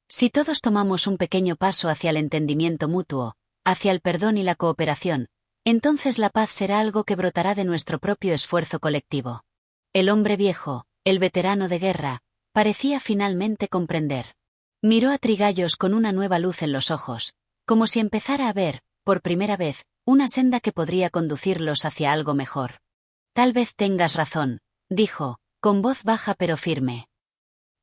Si todos tomamos un pequeño paso hacia el entendimiento mutuo, hacia el perdón y la cooperación, entonces la paz será algo que brotará de nuestro propio esfuerzo colectivo. El hombre viejo, el veterano de guerra, parecía finalmente comprender. Miró a Trigallos con una nueva luz en los ojos, como si empezara a ver, por primera vez, una senda que podría conducirlos hacia algo mejor. Tal vez tengas razón, dijo, con voz baja pero firme.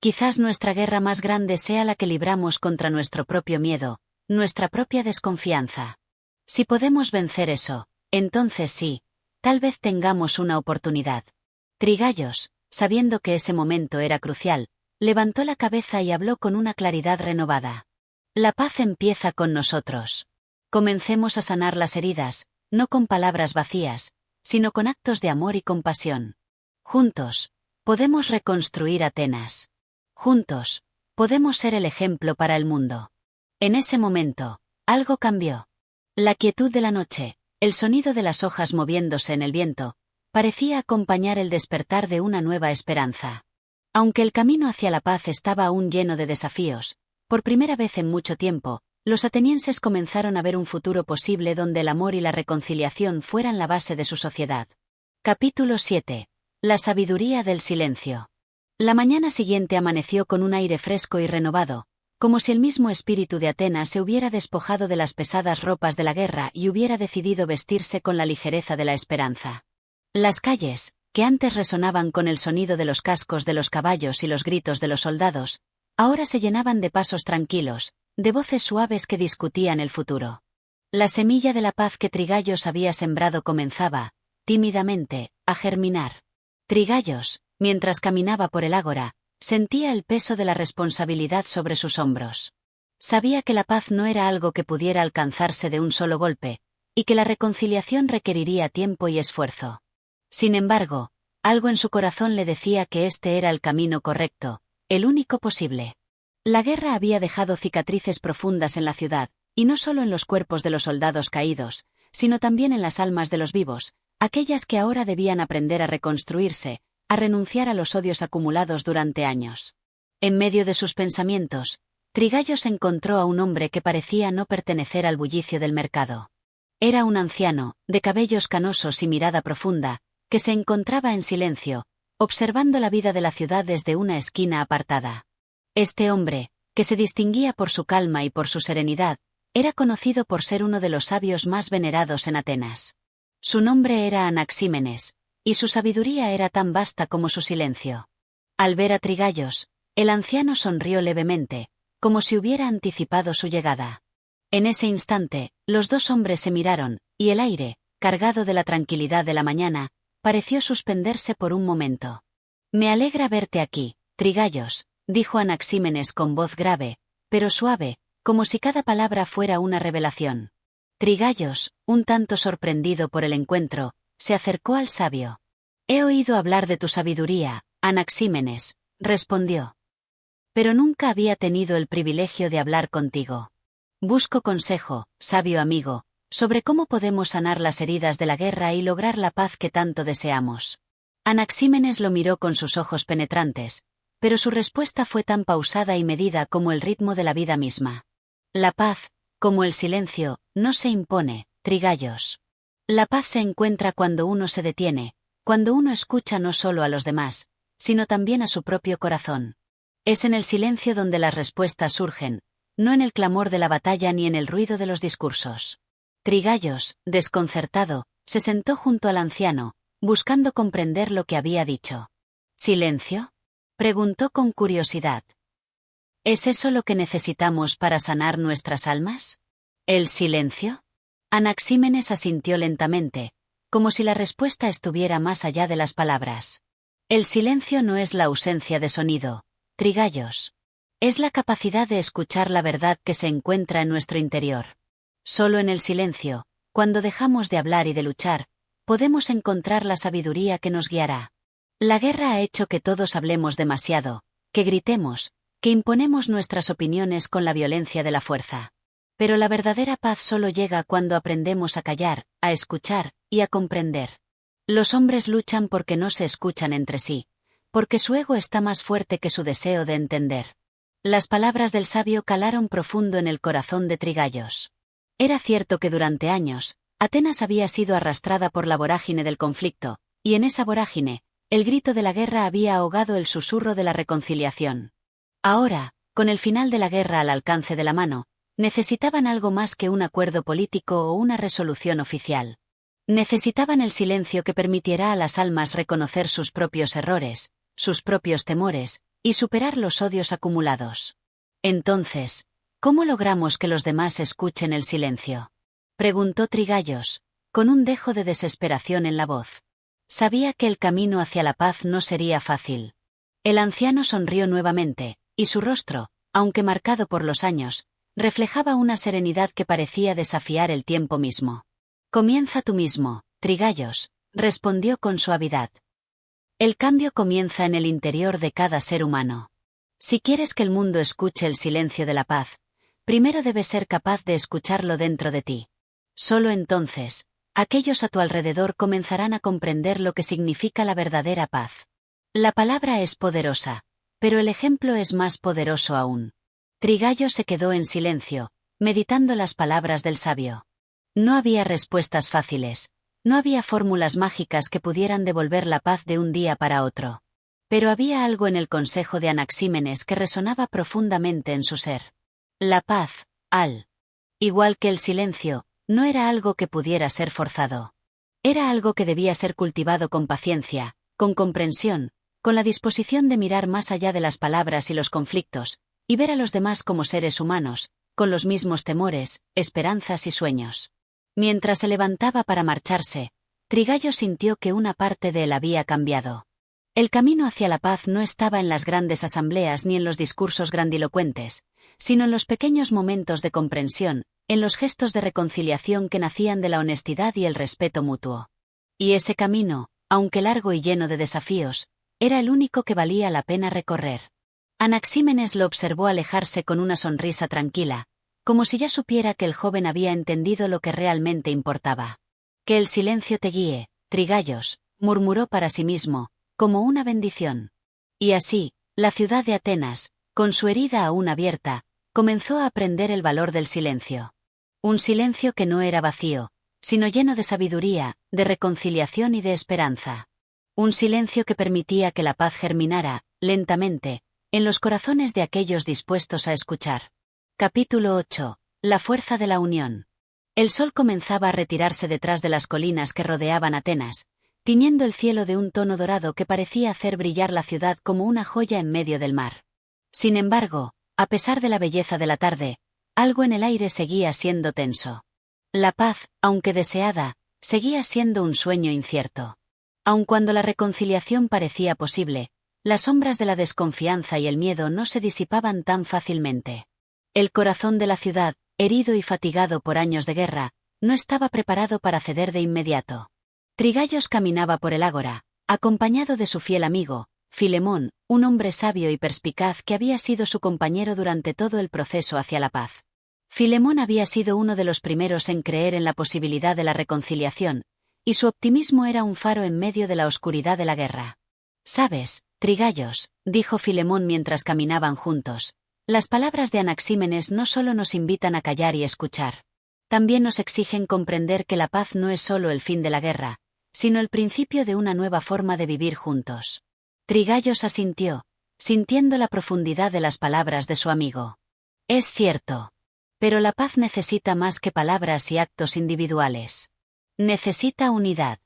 Quizás nuestra guerra más grande sea la que libramos contra nuestro propio miedo, nuestra propia desconfianza. Si podemos vencer eso, entonces sí, tal vez tengamos una oportunidad. Trigallos, sabiendo que ese momento era crucial, levantó la cabeza y habló con una claridad renovada. La paz empieza con nosotros. Comencemos a sanar las heridas, no con palabras vacías, sino con actos de amor y compasión. Juntos, podemos reconstruir Atenas. Juntos, podemos ser el ejemplo para el mundo. En ese momento, algo cambió. La quietud de la noche, el sonido de las hojas moviéndose en el viento, parecía acompañar el despertar de una nueva esperanza. Aunque el camino hacia la paz estaba aún lleno de desafíos, por primera vez en mucho tiempo, los atenienses comenzaron a ver un futuro posible donde el amor y la reconciliación fueran la base de su sociedad. Capítulo 7. La sabiduría del silencio. La mañana siguiente amaneció con un aire fresco y renovado, como si el mismo espíritu de Atenas se hubiera despojado de las pesadas ropas de la guerra y hubiera decidido vestirse con la ligereza de la esperanza. Las calles, que antes resonaban con el sonido de los cascos de los caballos y los gritos de los soldados, ahora se llenaban de pasos tranquilos, de voces suaves que discutían el futuro. La semilla de la paz que Trigallos había sembrado comenzaba, tímidamente, a germinar. Trigallos, mientras caminaba por el ágora, sentía el peso de la responsabilidad sobre sus hombros. Sabía que la paz no era algo que pudiera alcanzarse de un solo golpe, y que la reconciliación requeriría tiempo y esfuerzo. Sin embargo, algo en su corazón le decía que este era el camino correcto, el único posible. La guerra había dejado cicatrices profundas en la ciudad, y no solo en los cuerpos de los soldados caídos, sino también en las almas de los vivos, aquellas que ahora debían aprender a reconstruirse, a renunciar a los odios acumulados durante años. En medio de sus pensamientos, Trigallos encontró a un hombre que parecía no pertenecer al bullicio del mercado. Era un anciano, de cabellos canosos y mirada profunda, que se encontraba en silencio, observando la vida de la ciudad desde una esquina apartada. Este hombre, que se distinguía por su calma y por su serenidad, era conocido por ser uno de los sabios más venerados en Atenas. Su nombre era Anaxímenes, y su sabiduría era tan vasta como su silencio. Al ver a Trigallos, el anciano sonrió levemente, como si hubiera anticipado su llegada. En ese instante, los dos hombres se miraron, y el aire, cargado de la tranquilidad de la mañana, pareció suspenderse por un momento. «Me alegra verte aquí, Trigallos», dijo Anaxímenes con voz grave, pero suave, como si cada palabra fuera una revelación. Trigallos, un tanto sorprendido por el encuentro, se acercó al sabio. «He oído hablar de tu sabiduría, Anaxímenes», respondió. «Pero nunca había tenido el privilegio de hablar contigo. Busco consejo, sabio amigo, sobre cómo podemos sanar las heridas de la guerra y lograr la paz que tanto deseamos». Anaxímenes lo miró con sus ojos penetrantes, pero su respuesta fue tan pausada y medida como el ritmo de la vida misma. La paz, como el silencio, no se impone, Trigallos. La paz se encuentra cuando uno se detiene, cuando uno escucha no solo a los demás, sino también a su propio corazón. Es en el silencio donde las respuestas surgen, no en el clamor de la batalla ni en el ruido de los discursos. Trigallos, desconcertado, se sentó junto al anciano, buscando comprender lo que había dicho. ¿Silencio?, preguntó con curiosidad. ¿Es eso lo que necesitamos para sanar nuestras almas? ¿El silencio? Anaxímenes asintió lentamente, como si la respuesta estuviera más allá de las palabras. El silencio no es la ausencia de sonido, Trigallos. Es la capacidad de escuchar la verdad que se encuentra en nuestro interior. Solo en el silencio, cuando dejamos de hablar y de luchar, podemos encontrar la sabiduría que nos guiará. La guerra ha hecho que todos hablemos demasiado, que gritemos, que imponemos nuestras opiniones con la violencia de la fuerza. Pero la verdadera paz solo llega cuando aprendemos a callar, a escuchar y a comprender. Los hombres luchan porque no se escuchan entre sí, porque su ego está más fuerte que su deseo de entender. Las palabras del sabio calaron profundo en el corazón de Trigallos. Era cierto que durante años, Atenas había sido arrastrada por la vorágine del conflicto, y en esa vorágine, el grito de la guerra había ahogado el susurro de la reconciliación. Ahora, con el final de la guerra al alcance de la mano, necesitaban algo más que un acuerdo político o una resolución oficial. Necesitaban el silencio que permitiera a las almas reconocer sus propios errores, sus propios temores, y superar los odios acumulados. Entonces, ¿cómo logramos que los demás escuchen el silencio?, preguntó Trigallos, con un dejo de desesperación en la voz. Sabía que el camino hacia la paz no sería fácil. El anciano sonrió nuevamente, y su rostro, aunque marcado por los años, reflejaba una serenidad que parecía desafiar el tiempo mismo. «Comienza tú mismo, Trigallos», respondió con suavidad. «El cambio comienza en el interior de cada ser humano. Si quieres que el mundo escuche el silencio de la paz, primero debes ser capaz de escucharlo dentro de ti. Solo entonces, aquellos a tu alrededor comenzarán a comprender lo que significa la verdadera paz. La palabra es poderosa, pero el ejemplo es más poderoso aún». Trigallos se quedó en silencio, meditando las palabras del sabio. No había respuestas fáciles, no había fórmulas mágicas que pudieran devolver la paz de un día para otro. Pero había algo en el consejo de Anaxímenes que resonaba profundamente en su ser. La paz, al igual que el silencio, no era algo que pudiera ser forzado. Era algo que debía ser cultivado con paciencia, con comprensión, con la disposición de mirar más allá de las palabras y los conflictos, y ver a los demás como seres humanos, con los mismos temores, esperanzas y sueños. Mientras se levantaba para marcharse, Trigallos sintió que una parte de él había cambiado. El camino hacia la paz no estaba en las grandes asambleas ni en los discursos grandilocuentes, sino en los pequeños momentos de comprensión, en los gestos de reconciliación que nacían de la honestidad y el respeto mutuo. Y ese camino, aunque largo y lleno de desafíos, era el único que valía la pena recorrer. Anaxímenes lo observó alejarse con una sonrisa tranquila, como si ya supiera que el joven había entendido lo que realmente importaba. Que el silencio te guíe, Trigayos, murmuró para sí mismo, como una bendición. Y así, la ciudad de Atenas, con su herida aún abierta, comenzó a aprender el valor del silencio. Un silencio que no era vacío, sino lleno de sabiduría, de reconciliación y de esperanza. Un silencio que permitía que la paz germinara, lentamente, en los corazones de aquellos dispuestos a escuchar. Capítulo 8. La fuerza de la unión. El sol comenzaba a retirarse detrás de las colinas que rodeaban Atenas, tiñendo el cielo de un tono dorado que parecía hacer brillar la ciudad como una joya en medio del mar. Sin embargo, a pesar de la belleza de la tarde, algo en el aire seguía siendo tenso. La paz, aunque deseada, seguía siendo un sueño incierto. Aun cuando la reconciliación parecía posible, las sombras de la desconfianza y el miedo no se disipaban tan fácilmente. El corazón de la ciudad, herido y fatigado por años de guerra, no estaba preparado para ceder de inmediato. Trigayos caminaba por el ágora, acompañado de su fiel amigo, Filemón, un hombre sabio y perspicaz que había sido su compañero durante todo el proceso hacia la paz. Filemón había sido uno de los primeros en creer en la posibilidad de la reconciliación, y su optimismo era un faro en medio de la oscuridad de la guerra. «Sabes, Trigayos», dijo Filemón mientras caminaban juntos, «las palabras de Anaxímenes no solo nos invitan a callar y escuchar. También nos exigen comprender que la paz no es solo el fin de la guerra, sino el principio de una nueva forma de vivir juntos». Trigayos asintió, sintiendo la profundidad de las palabras de su amigo. «Es cierto. Pero la paz necesita más que palabras y actos individuales. Necesita unidad.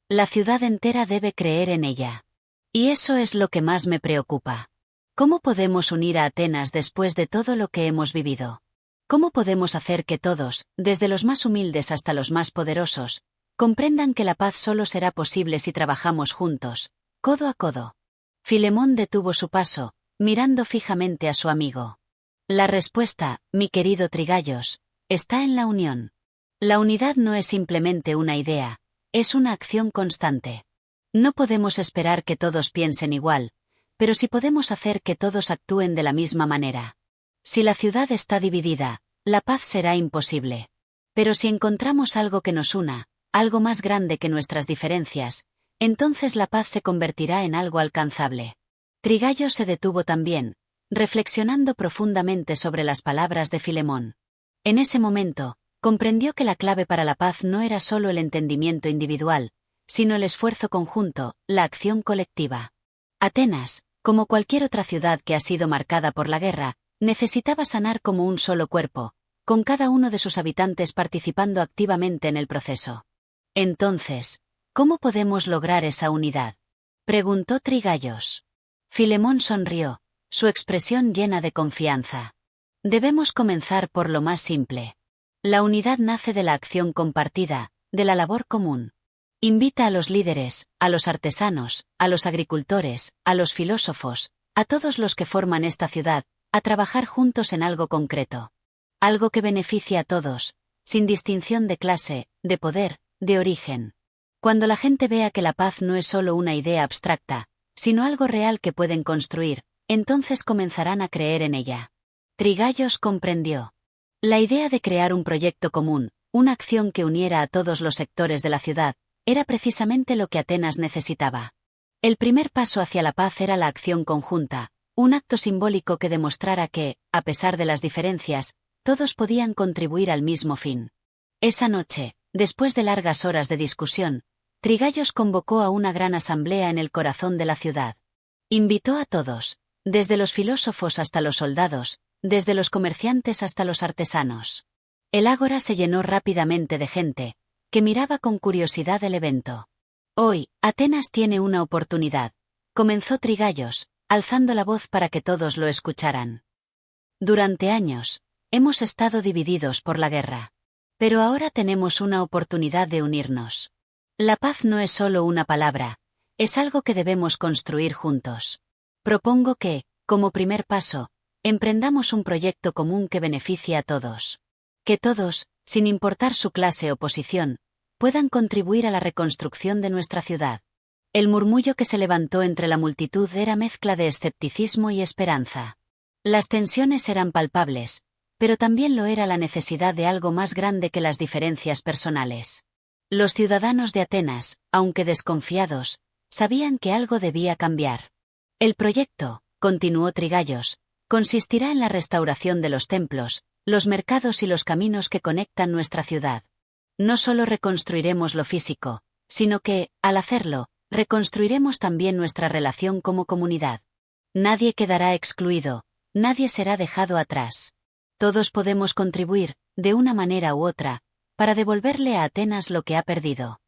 La ciudad entera debe creer en ella. Y eso es lo que más me preocupa. ¿Cómo podemos unir a Atenas después de todo lo que hemos vivido? ¿Cómo podemos hacer que todos, desde los más humildes hasta los más poderosos, comprendan que la paz solo será posible si trabajamos juntos, codo a codo?» Filemón detuvo su paso, mirando fijamente a su amigo. La respuesta, mi querido Trigayos, está en la unión. La unidad no es simplemente una idea, es una acción constante. No podemos esperar que todos piensen igual, pero sí podemos hacer que todos actúen de la misma manera. Si la ciudad está dividida, la paz será imposible. Pero si encontramos algo que nos una, algo más grande que nuestras diferencias, entonces la paz se convertirá en algo alcanzable. Trigayos se detuvo también, reflexionando profundamente sobre las palabras de Filemón. En ese momento, comprendió que la clave para la paz no era solo el entendimiento individual, sino el esfuerzo conjunto, la acción colectiva. Atenas, como cualquier otra ciudad que ha sido marcada por la guerra, necesitaba sanar como un solo cuerpo, con cada uno de sus habitantes participando activamente en el proceso. Entonces, ¿cómo podemos lograr esa unidad?, preguntó Trigayos. Filemón sonrió, su expresión llena de confianza. Debemos comenzar por lo más simple. La unidad nace de la acción compartida, de la labor común. Invita a los líderes, a los artesanos, a los agricultores, a los filósofos, a todos los que forman esta ciudad, a trabajar juntos en algo concreto. Algo que beneficie a todos, sin distinción de clase, de poder, de origen. Cuando la gente vea que la paz no es solo una idea abstracta, sino algo real que pueden construir, entonces comenzarán a creer en ella. Trigayos comprendió. La idea de crear un proyecto común, una acción que uniera a todos los sectores de la ciudad, era precisamente lo que Atenas necesitaba. El primer paso hacia la paz era la acción conjunta, un acto simbólico que demostrara que, a pesar de las diferencias, todos podían contribuir al mismo fin. Esa noche, después de largas horas de discusión, Trigayos convocó a una gran asamblea en el corazón de la ciudad. Invitó a todos, desde los filósofos hasta los soldados, desde los comerciantes hasta los artesanos. El ágora se llenó rápidamente de gente, que miraba con curiosidad el evento. «Hoy, Atenas tiene una oportunidad», comenzó Trigayos, alzando la voz para que todos lo escucharan. «Durante años, hemos estado divididos por la guerra. Pero ahora tenemos una oportunidad de unirnos. La paz no es solo una palabra, Es algo que debemos construir juntos. Propongo que, como primer paso, emprendamos un proyecto común que beneficie a todos. Que todos, sin importar su clase o posición, puedan contribuir a la reconstrucción de nuestra ciudad. El murmullo que se levantó entre la multitud era mezcla de escepticismo y esperanza. Las tensiones eran palpables, pero también lo era la necesidad de algo más grande que las diferencias personales. Los ciudadanos de Atenas, aunque desconfiados, sabían que algo debía cambiar. El proyecto, continuó Trigaios, consistirá en la restauración de los templos, los mercados y los caminos que conectan nuestra ciudad. No solo reconstruiremos lo físico, sino que, al hacerlo, reconstruiremos también nuestra relación como comunidad. Nadie quedará excluido, nadie será dejado atrás. Todos podemos contribuir, de una manera u otra, para devolverle a Atenas lo que ha perdido.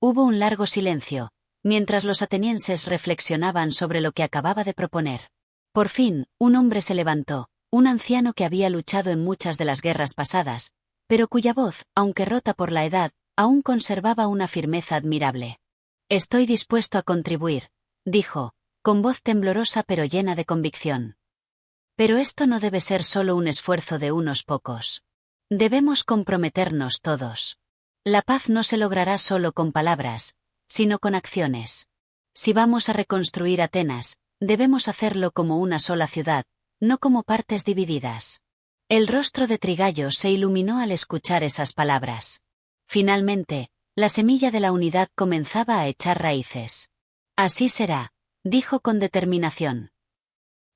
Hubo un largo silencio, mientras los atenienses reflexionaban sobre lo que acababa de proponer. Por fin, un hombre se levantó, un anciano que había luchado en muchas de las guerras pasadas, pero cuya voz, aunque rota por la edad, aún conservaba una firmeza admirable. Estoy dispuesto a contribuir, dijo, con voz temblorosa pero llena de convicción. Pero esto no debe ser solo un esfuerzo de unos pocos. Debemos comprometernos todos. La paz no se logrará solo con palabras, sino con acciones. Si vamos a reconstruir Atenas, debemos hacerlo como una sola ciudad, no como partes divididas. El rostro de Trigaios se iluminó al escuchar esas palabras. Finalmente, la semilla de la unidad comenzaba a echar raíces. Así será, dijo con determinación.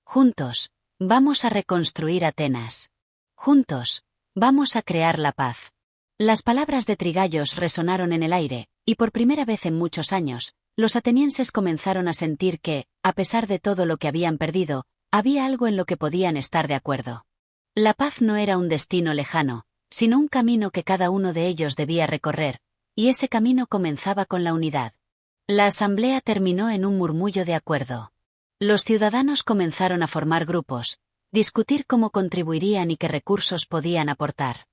Juntos, vamos a reconstruir Atenas. Juntos, vamos a crear la paz. Las palabras de Trigaios resonaron en el aire, y por primera vez en muchos años, los atenienses comenzaron a sentir que, a pesar de todo lo que habían perdido, había algo en lo que podían estar de acuerdo. La paz no era un destino lejano, sino un camino que cada uno de ellos debía recorrer, y ese camino comenzaba con la unidad. La asamblea terminó en un murmullo de acuerdo. Los ciudadanos comenzaron a formar grupos, discutir cómo contribuirían y qué recursos podían aportar.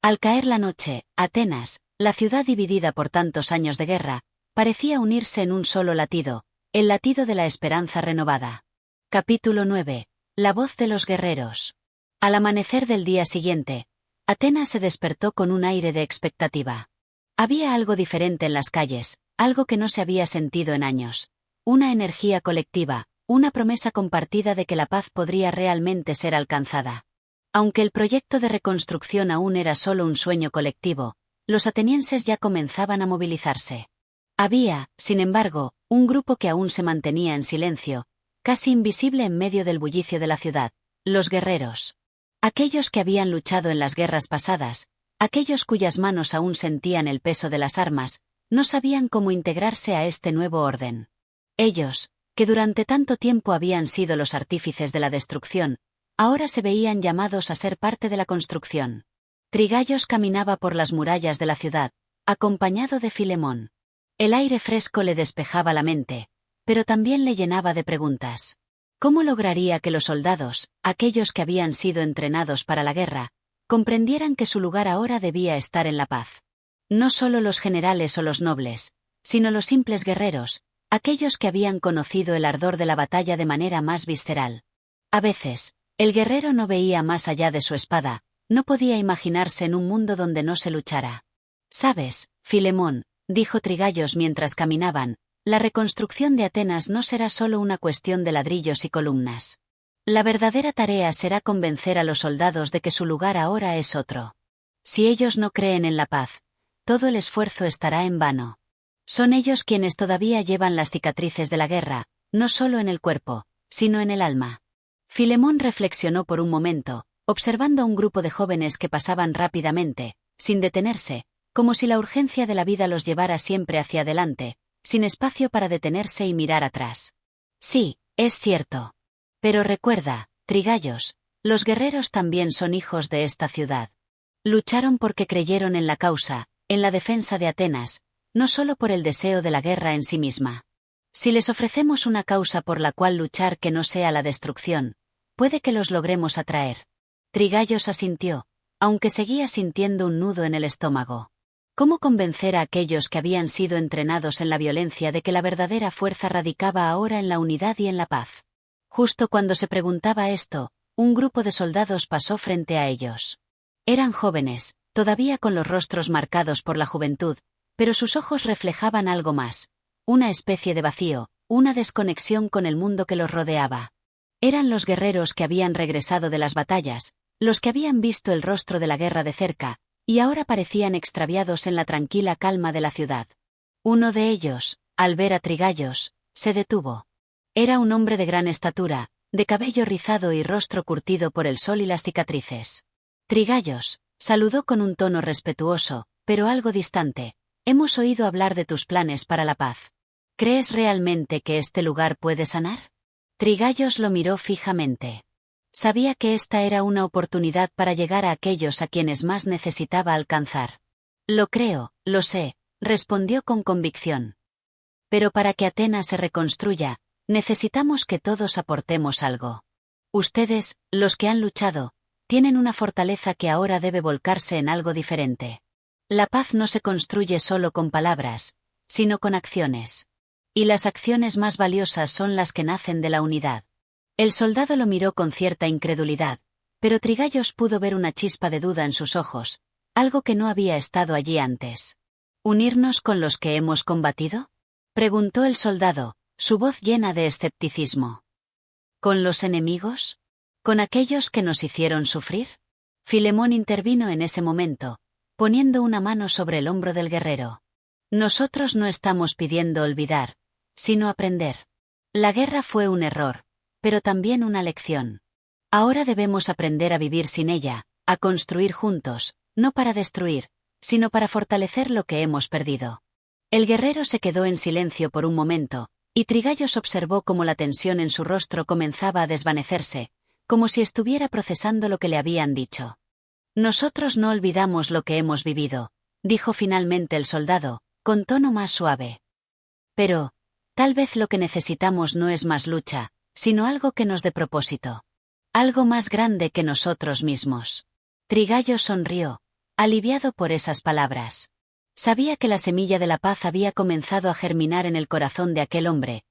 Al caer la noche, Atenas, la ciudad dividida por tantos años de guerra, parecía unirse en un solo latido, el latido de la esperanza renovada. Capítulo 9. La voz de los guerreros. Al amanecer del día siguiente, Atenas se despertó con un aire de expectativa. Había algo diferente en las calles, algo que no se había sentido en años. Una energía colectiva, una promesa compartida de que la paz podría realmente ser alcanzada. Aunque el proyecto de reconstrucción aún era solo un sueño colectivo, los atenienses ya comenzaban a movilizarse. Había, sin embargo, un grupo que aún se mantenía en silencio, casi invisible en medio del bullicio de la ciudad, los guerreros. Aquellos que habían luchado en las guerras pasadas, aquellos cuyas manos aún sentían el peso de las armas, no sabían cómo integrarse a este nuevo orden. Ellos, que durante tanto tiempo habían sido los artífices de la destrucción, ahora se veían llamados a ser parte de la construcción. Trigaios caminaba por las murallas de la ciudad, acompañado de Filemón. El aire fresco le despejaba la mente, pero también le llenaba de preguntas. ¿Cómo lograría que los soldados, aquellos que habían sido entrenados para la guerra, comprendieran que su lugar ahora debía estar en la paz? No solo los generales o los nobles, sino los simples guerreros, aquellos que habían conocido el ardor de la batalla de manera más visceral. A veces, el guerrero no veía más allá de su espada, no podía imaginarse en un mundo donde no se luchara. «Sabes, Filemón», dijo Trigaios mientras caminaban, «la reconstrucción de Atenas no será solo una cuestión de ladrillos y columnas. La verdadera tarea será convencer a los soldados de que su lugar ahora es otro. Si ellos no creen en la paz, todo el esfuerzo estará en vano. Son ellos quienes todavía llevan las cicatrices de la guerra, no solo en el cuerpo, sino en el alma». Filemón reflexionó por un momento, observando a un grupo de jóvenes que pasaban rápidamente, sin detenerse, como si la urgencia de la vida los llevara siempre hacia adelante, sin espacio para detenerse y mirar atrás. «Sí, es cierto. Pero recuerda, Trigaios, los guerreros también son hijos de esta ciudad. Lucharon porque creyeron en la causa, en la defensa de Atenas, no solo por el deseo de la guerra en sí misma. Si les ofrecemos una causa por la cual luchar que no sea la destrucción, puede que los logremos atraer». Trigaios asintió, aunque seguía sintiendo un nudo en el estómago. ¿Cómo convencer a aquellos que habían sido entrenados en la violencia de que la verdadera fuerza radicaba ahora en la unidad y en la paz? Justo cuando se preguntaba esto, un grupo de soldados pasó frente a ellos. Eran jóvenes, todavía con los rostros marcados por la juventud, pero sus ojos reflejaban algo más, una especie de vacío, una desconexión con el mundo que los rodeaba. Eran los guerreros que habían regresado de las batallas, los que habían visto el rostro de la guerra de cerca, y ahora parecían extraviados en la tranquila calma de la ciudad. Uno de ellos, al ver a Trigallos, se detuvo. Era un hombre de gran estatura, de cabello rizado y rostro curtido por el sol y las cicatrices. Trigallos, saludó con un tono respetuoso, pero algo distante. Hemos oído hablar de tus planes para la paz. ¿Crees realmente que este lugar puede sanar? Trigallos lo miró fijamente. Sabía que esta era una oportunidad para llegar a aquellos a quienes más necesitaba alcanzar. Lo creo, lo sé, respondió con convicción. Pero para que Atenas se reconstruya, necesitamos que todos aportemos algo. Ustedes, los que han luchado, tienen una fortaleza que ahora debe volcarse en algo diferente. La paz no se construye solo con palabras, sino con acciones. Y las acciones más valiosas son las que nacen de la unidad. El soldado lo miró con cierta incredulidad, pero Trigallos pudo ver una chispa de duda en sus ojos, algo que no había estado allí antes. ¿Unirnos con los que hemos combatido?, preguntó el soldado, su voz llena de escepticismo. ¿Con los enemigos? ¿Con aquellos que nos hicieron sufrir? Filemón intervino en ese momento, poniendo una mano sobre el hombro del guerrero. Nosotros no estamos pidiendo olvidar, sino aprender. La guerra fue un error, pero también una lección. Ahora debemos aprender a vivir sin ella, a construir juntos, no para destruir, sino para fortalecer lo que hemos perdido. El guerrero se quedó en silencio por un momento, y Trigallos observó cómo la tensión en su rostro comenzaba a desvanecerse, como si estuviera procesando lo que le habían dicho. Nosotros no olvidamos lo que hemos vivido, dijo finalmente el soldado, con tono más suave. Pero, tal vez lo que necesitamos no es más lucha, sino algo que nos dé propósito. Algo más grande que nosotros mismos. Trigallos sonrió, aliviado por esas palabras. Sabía que la semilla de la paz había comenzado a germinar en el corazón de aquel hombre,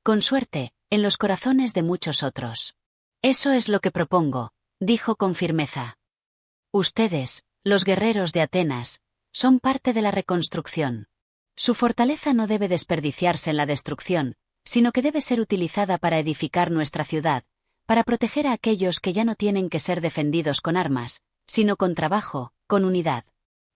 con suerte, en los corazones de muchos otros. Eso es lo que propongo, dijo con firmeza. Ustedes, los guerreros de Atenas, son parte de la reconstrucción. Su fortaleza no debe desperdiciarse en la destrucción, sino que debe ser utilizada para edificar nuestra ciudad, para proteger a aquellos que ya no tienen que ser defendidos con armas, sino con trabajo, con unidad.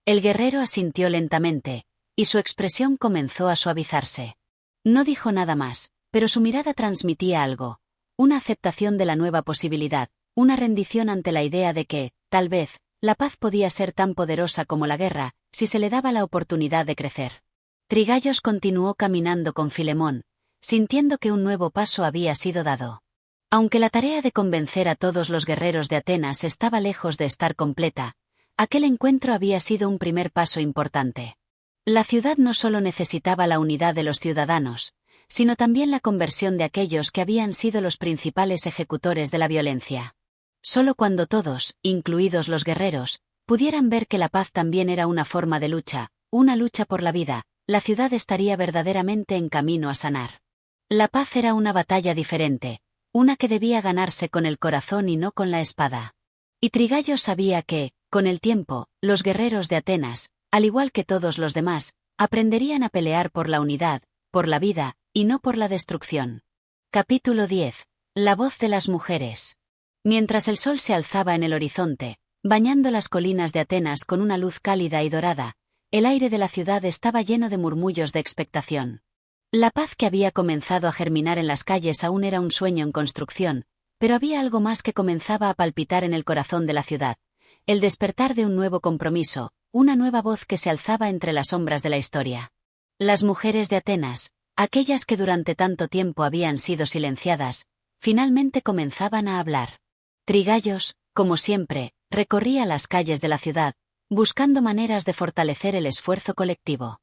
El guerrero asintió lentamente, y su expresión comenzó a suavizarse. No dijo nada más, pero su mirada transmitía algo, una aceptación de la nueva posibilidad, una rendición ante la idea de que, tal vez, la paz podía ser tan poderosa como la guerra, si se le daba la oportunidad de crecer. Trigallos continuó caminando con Filemón, sintiendo que un nuevo paso había sido dado. Aunque la tarea de convencer a todos los guerreros de Atenas estaba lejos de estar completa, aquel encuentro había sido un primer paso importante. La ciudad no solo necesitaba la unidad de los ciudadanos, sino también la conversión de aquellos que habían sido los principales ejecutores de la violencia. Solo cuando todos, incluidos los guerreros, pudieran ver que la paz también era una forma de lucha, una lucha por la vida, la ciudad estaría verdaderamente en camino a sanar. La paz era una batalla diferente, una que debía ganarse con el corazón y no con la espada. Y Trigallos sabía que, con el tiempo, los guerreros de Atenas, al igual que todos los demás, aprenderían a pelear por la unidad, por la vida, y no por la destrucción. Capítulo 10. La voz de las mujeres. Mientras el sol se alzaba en el horizonte, bañando las colinas de Atenas con una luz cálida y dorada, el aire de la ciudad estaba lleno de murmullos de expectación. La paz que había comenzado a germinar en las calles aún era un sueño en construcción, pero había algo más que comenzaba a palpitar en el corazón de la ciudad, el despertar de un nuevo compromiso, una nueva voz que se alzaba entre las sombras de la historia. Las mujeres de Atenas, aquellas que durante tanto tiempo habían sido silenciadas, finalmente comenzaban a hablar. Trigallos, como siempre, recorría las calles de la ciudad, buscando maneras de fortalecer el esfuerzo colectivo.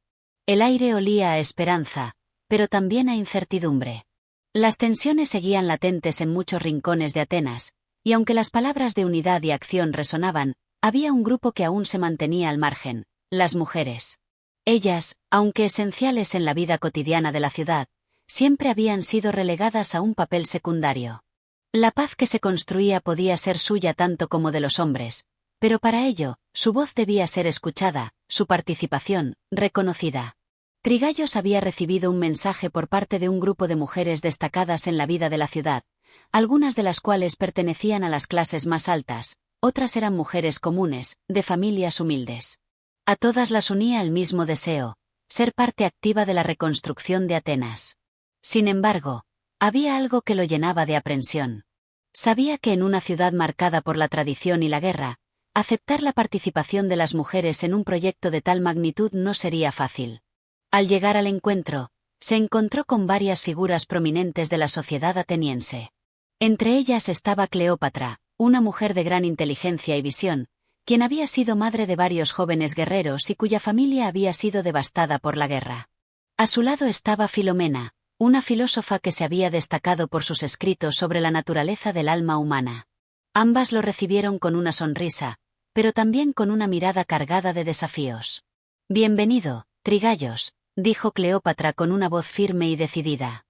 El aire olía a esperanza, pero también a incertidumbre. Las tensiones seguían latentes en muchos rincones de Atenas, y aunque las palabras de unidad y acción resonaban, había un grupo que aún se mantenía al margen, las mujeres. Ellas, aunque esenciales en la vida cotidiana de la ciudad, siempre habían sido relegadas a un papel secundario. La paz que se construía podía ser suya tanto como de los hombres, pero para ello, su voz debía ser escuchada, su participación, reconocida. Trigallos había recibido un mensaje por parte de un grupo de mujeres destacadas en la vida de la ciudad, algunas de las cuales pertenecían a las clases más altas, otras eran mujeres comunes, de familias humildes. A todas las unía el mismo deseo, ser parte activa de la reconstrucción de Atenas. Sin embargo, había algo que lo llenaba de aprensión. Sabía que en una ciudad marcada por la tradición y la guerra, aceptar la participación de las mujeres en un proyecto de tal magnitud no sería fácil. Al llegar al encuentro, se encontró con varias figuras prominentes de la sociedad ateniense. Entre ellas estaba Cleópatra, una mujer de gran inteligencia y visión, quien había sido madre de varios jóvenes guerreros y cuya familia había sido devastada por la guerra. A su lado estaba Filomena, una filósofa que se había destacado por sus escritos sobre la naturaleza del alma humana. Ambas lo recibieron con una sonrisa, pero también con una mirada cargada de desafíos. «Bienvenido, Trigallos», dijo Cleópatra con una voz firme y decidida.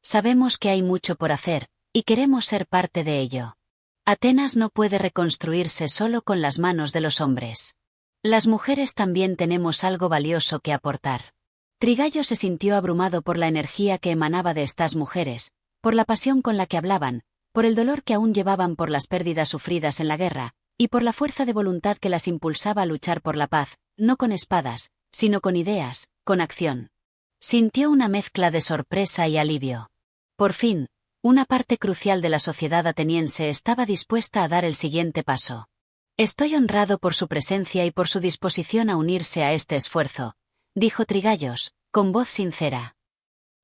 «Sabemos que hay mucho por hacer, y queremos ser parte de ello. Atenas no puede reconstruirse solo con las manos de los hombres. Las mujeres también tenemos algo valioso que aportar». Trigallo se sintió abrumado por la energía que emanaba de estas mujeres, por la pasión con la que hablaban, por el dolor que aún llevaban por las pérdidas sufridas en la guerra, y por la fuerza de voluntad que las impulsaba a luchar por la paz, no con espadas, sino con ideas, con acción. Sintió una mezcla de sorpresa y alivio. Por fin, una parte crucial de la sociedad ateniense estaba dispuesta a dar el siguiente paso. «Estoy honrado por su presencia y por su disposición a unirse a este esfuerzo», dijo Trigallos, con voz sincera.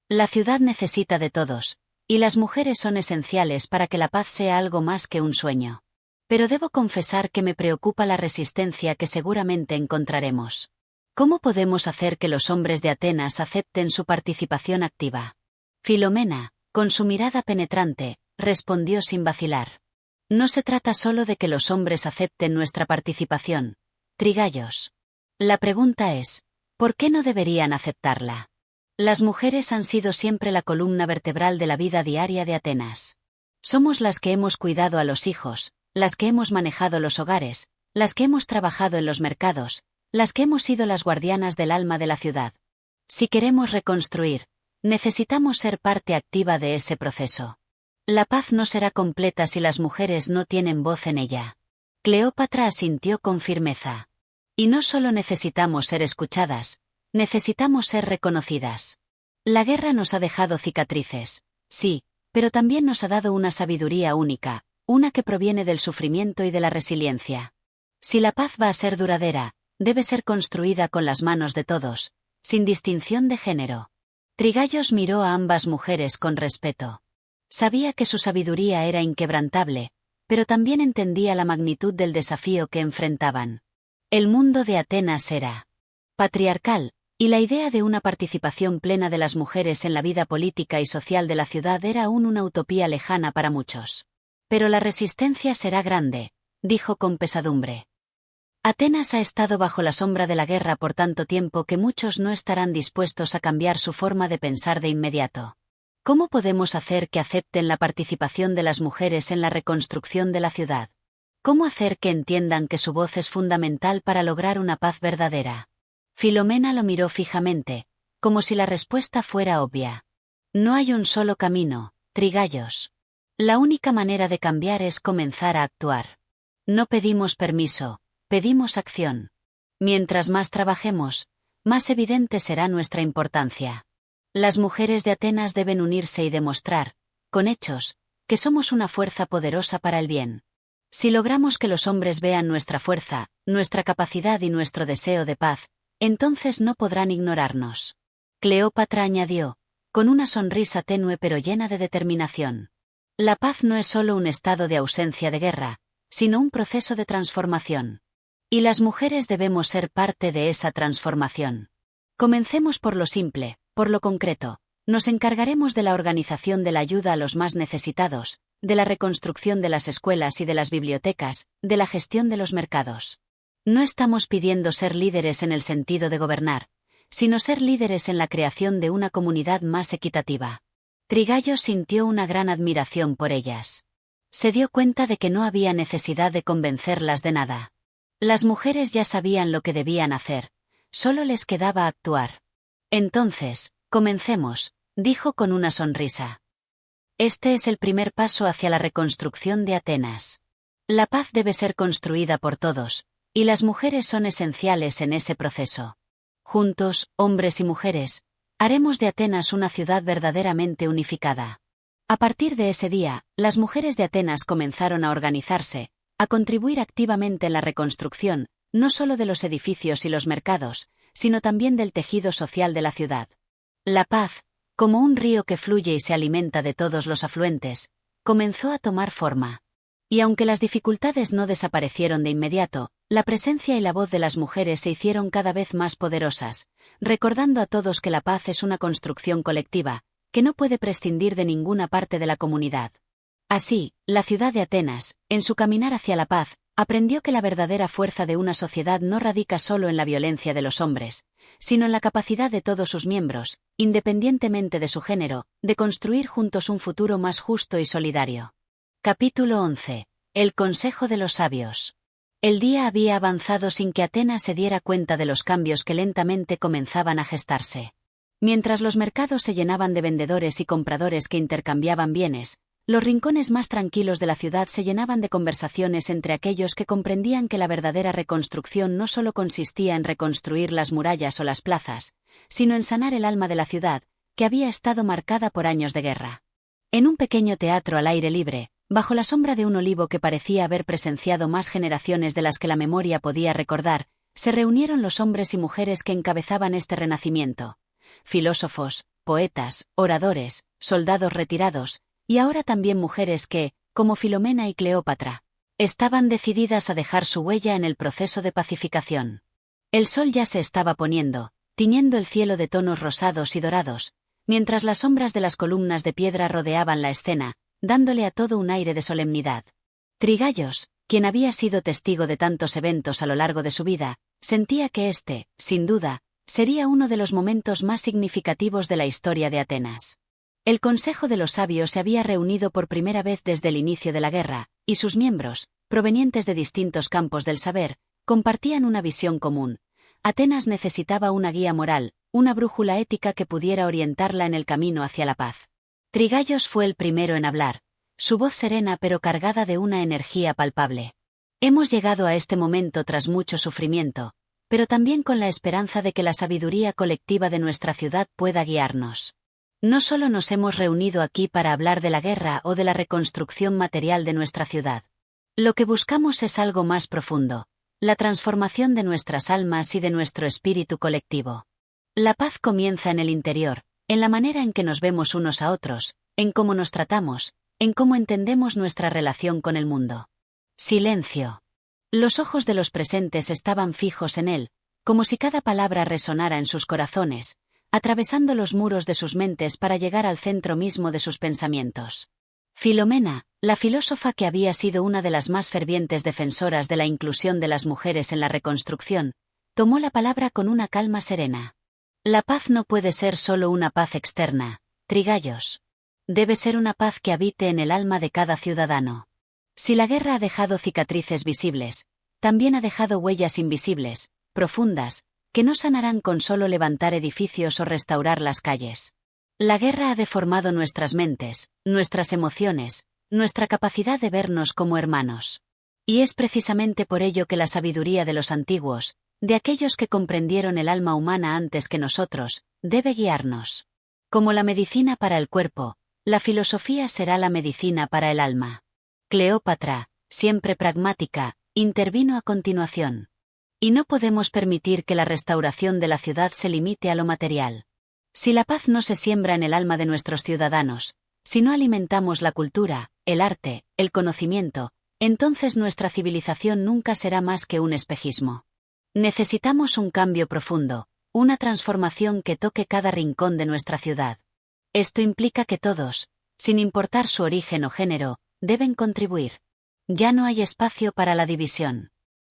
«La ciudad necesita de todos, y las mujeres son esenciales para que la paz sea algo más que un sueño. Pero debo confesar que me preocupa la resistencia que seguramente encontraremos. ¿Cómo podemos hacer que los hombres de Atenas acepten su participación activa?» Filomena, con su mirada penetrante, respondió sin vacilar. «No se trata solo de que los hombres acepten nuestra participación, Trigallos. La pregunta es, ¿por qué no deberían aceptarla? Las mujeres han sido siempre la columna vertebral de la vida diaria de Atenas. Somos las que hemos cuidado a los hijos, las que hemos manejado los hogares, las que hemos trabajado en los mercados, las que hemos sido las guardianas del alma de la ciudad. Si queremos reconstruir, necesitamos ser parte activa de ese proceso. La paz no será completa si las mujeres no tienen voz en ella». Cleópatra asintió con firmeza. «Y no solo necesitamos ser escuchadas, necesitamos ser reconocidas. La guerra nos ha dejado cicatrices, sí, pero también nos ha dado una sabiduría única, una que proviene del sufrimiento y de la resiliencia. Si la paz va a ser duradera, debe ser construida con las manos de todos, sin distinción de género». Trigallos miró a ambas mujeres con respeto. Sabía que su sabiduría era inquebrantable, pero también entendía la magnitud del desafío que enfrentaban. El mundo de Atenas era patriarcal, y la idea de una participación plena de las mujeres en la vida política y social de la ciudad era aún una utopía lejana para muchos. «Pero la resistencia será grande», dijo con pesadumbre. «Atenas ha estado bajo la sombra de la guerra por tanto tiempo que muchos no estarán dispuestos a cambiar su forma de pensar de inmediato. ¿Cómo podemos hacer que acepten la participación de las mujeres en la reconstrucción de la ciudad? ¿Cómo hacer que entiendan que su voz es fundamental para lograr una paz verdadera?» Filomena lo miró fijamente, como si la respuesta fuera obvia. «No hay un solo camino, Trigallos. La única manera de cambiar es comenzar a actuar. No pedimos permiso, pedimos acción. Mientras más trabajemos, más evidente será nuestra importancia. Las mujeres de Atenas deben unirse y demostrar, con hechos, que somos una fuerza poderosa para el bien. Si logramos que los hombres vean nuestra fuerza, nuestra capacidad y nuestro deseo de paz, entonces no podrán ignorarnos». Cleópatra añadió, con una sonrisa tenue pero llena de determinación. «La paz no es solo un estado de ausencia de guerra, sino un proceso de transformación. Y las mujeres debemos ser parte de esa transformación. Comencemos por lo simple, por lo concreto. Nos encargaremos de la organización de la ayuda a los más necesitados, de la reconstrucción de las escuelas y de las bibliotecas, de la gestión de los mercados. No estamos pidiendo ser líderes en el sentido de gobernar, sino ser líderes en la creación de una comunidad más equitativa. Trigayos sintió una gran admiración por ellas. Se dio cuenta de que no había necesidad de convencerlas de nada. Las mujeres ya sabían lo que debían hacer, solo les quedaba actuar. Entonces, comencemos, dijo con una sonrisa. Este es el primer paso hacia la reconstrucción de Atenas. La paz debe ser construida por todos, y las mujeres son esenciales en ese proceso. Juntos, hombres y mujeres, haremos de Atenas una ciudad verdaderamente unificada. A partir de ese día, las mujeres de Atenas comenzaron a organizarse, a contribuir activamente en la reconstrucción, no solo de los edificios y los mercados, sino también del tejido social de la ciudad. La paz, como un río que fluye y se alimenta de todos los afluentes, comenzó a tomar forma. Y aunque las dificultades no desaparecieron de inmediato, la presencia y la voz de las mujeres se hicieron cada vez más poderosas, recordando a todos que la paz es una construcción colectiva, que no puede prescindir de ninguna parte de la comunidad. Así, la ciudad de Atenas, en su caminar hacia la paz, aprendió que la verdadera fuerza de una sociedad no radica solo en la violencia de los hombres, sino en la capacidad de todos sus miembros, independientemente de su género, de construir juntos un futuro más justo y solidario. Capítulo 11. El Consejo de los Sabios. El día había avanzado sin que Atenas se diera cuenta de los cambios que lentamente comenzaban a gestarse. Mientras los mercados se llenaban de vendedores y compradores que intercambiaban bienes, los rincones más tranquilos de la ciudad se llenaban de conversaciones entre aquellos que comprendían que la verdadera reconstrucción no solo consistía en reconstruir las murallas o las plazas, sino en sanar el alma de la ciudad, que había estado marcada por años de guerra. En un pequeño teatro al aire libre, bajo la sombra de un olivo que parecía haber presenciado más generaciones de las que la memoria podía recordar, se reunieron los hombres y mujeres que encabezaban este renacimiento. Filósofos, poetas, oradores, soldados retirados, y ahora también mujeres que, como Filomena y Cleopatra, estaban decididas a dejar su huella en el proceso de pacificación. El sol ya se estaba poniendo, tiñendo el cielo de tonos rosados y dorados, mientras las sombras de las columnas de piedra rodeaban la escena, dándole a todo un aire de solemnidad. Trigayos, quien había sido testigo de tantos eventos a lo largo de su vida, sentía que este, sin duda, sería uno de los momentos más significativos de la historia de Atenas. El Consejo de los Sabios se había reunido por primera vez desde el inicio de la guerra, y sus miembros, provenientes de distintos campos del saber, compartían una visión común. Atenas necesitaba una guía moral, una brújula ética que pudiera orientarla en el camino hacia la paz. Trigayos fue el primero en hablar, su voz serena pero cargada de una energía palpable. Hemos llegado a este momento tras mucho sufrimiento, pero también con la esperanza de que la sabiduría colectiva de nuestra ciudad pueda guiarnos. No solo nos hemos reunido aquí para hablar de la guerra o de la reconstrucción material de nuestra ciudad. Lo que buscamos es algo más profundo, la transformación de nuestras almas y de nuestro espíritu colectivo. La paz comienza en el interior, en la manera en que nos vemos unos a otros, en cómo nos tratamos, en cómo entendemos nuestra relación con el mundo. Silencio. Los ojos de los presentes estaban fijos en él, como si cada palabra resonara en sus corazones, atravesando los muros de sus mentes para llegar al centro mismo de sus pensamientos. Filomena, la filósofa que había sido una de las más fervientes defensoras de la inclusión de las mujeres en la reconstrucción, tomó la palabra con una calma serena. La paz no puede ser solo una paz externa, Trigayos. Debe ser una paz que habite en el alma de cada ciudadano. Si la guerra ha dejado cicatrices visibles, también ha dejado huellas invisibles, profundas, que no sanarán con solo levantar edificios o restaurar las calles. La guerra ha deformado nuestras mentes, nuestras emociones, nuestra capacidad de vernos como hermanos. Y es precisamente por ello que la sabiduría de los antiguos, de aquellos que comprendieron el alma humana antes que nosotros, debe guiarnos. Como la medicina para el cuerpo, la filosofía será la medicina para el alma. Cleopatra, siempre pragmática, intervino a continuación. Y no podemos permitir que la restauración de la ciudad se limite a lo material. Si la paz no se siembra en el alma de nuestros ciudadanos, si no alimentamos la cultura, el arte, el conocimiento, entonces nuestra civilización nunca será más que un espejismo. Necesitamos un cambio profundo, una transformación que toque cada rincón de nuestra ciudad. Esto implica que todos, sin importar su origen o género, deben contribuir. Ya no hay espacio para la división.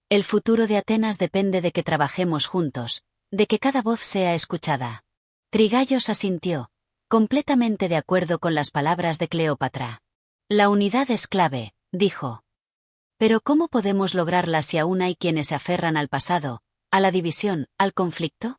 El futuro de Atenas depende de que trabajemos juntos, de que cada voz sea escuchada. Trigaios asintió, completamente de acuerdo con las palabras de Cleopatra. La unidad es clave, dijo. Pero ¿cómo podemos lograrla si aún hay quienes se aferran al pasado, a la división, al conflicto?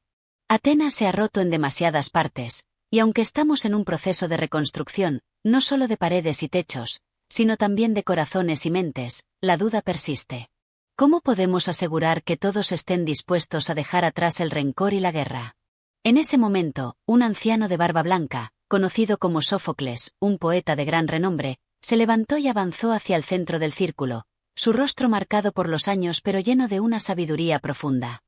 Atenas se ha roto en demasiadas partes, y aunque estamos en un proceso de reconstrucción, no solo de paredes y techos, sino también de corazones y mentes, la duda persiste. ¿Cómo podemos asegurar que todos estén dispuestos a dejar atrás el rencor y la guerra? En ese momento, un anciano de barba blanca, conocido como Sófocles, un poeta de gran renombre, se levantó y avanzó hacia el centro del círculo, su rostro marcado por los años pero lleno de una sabiduría profunda.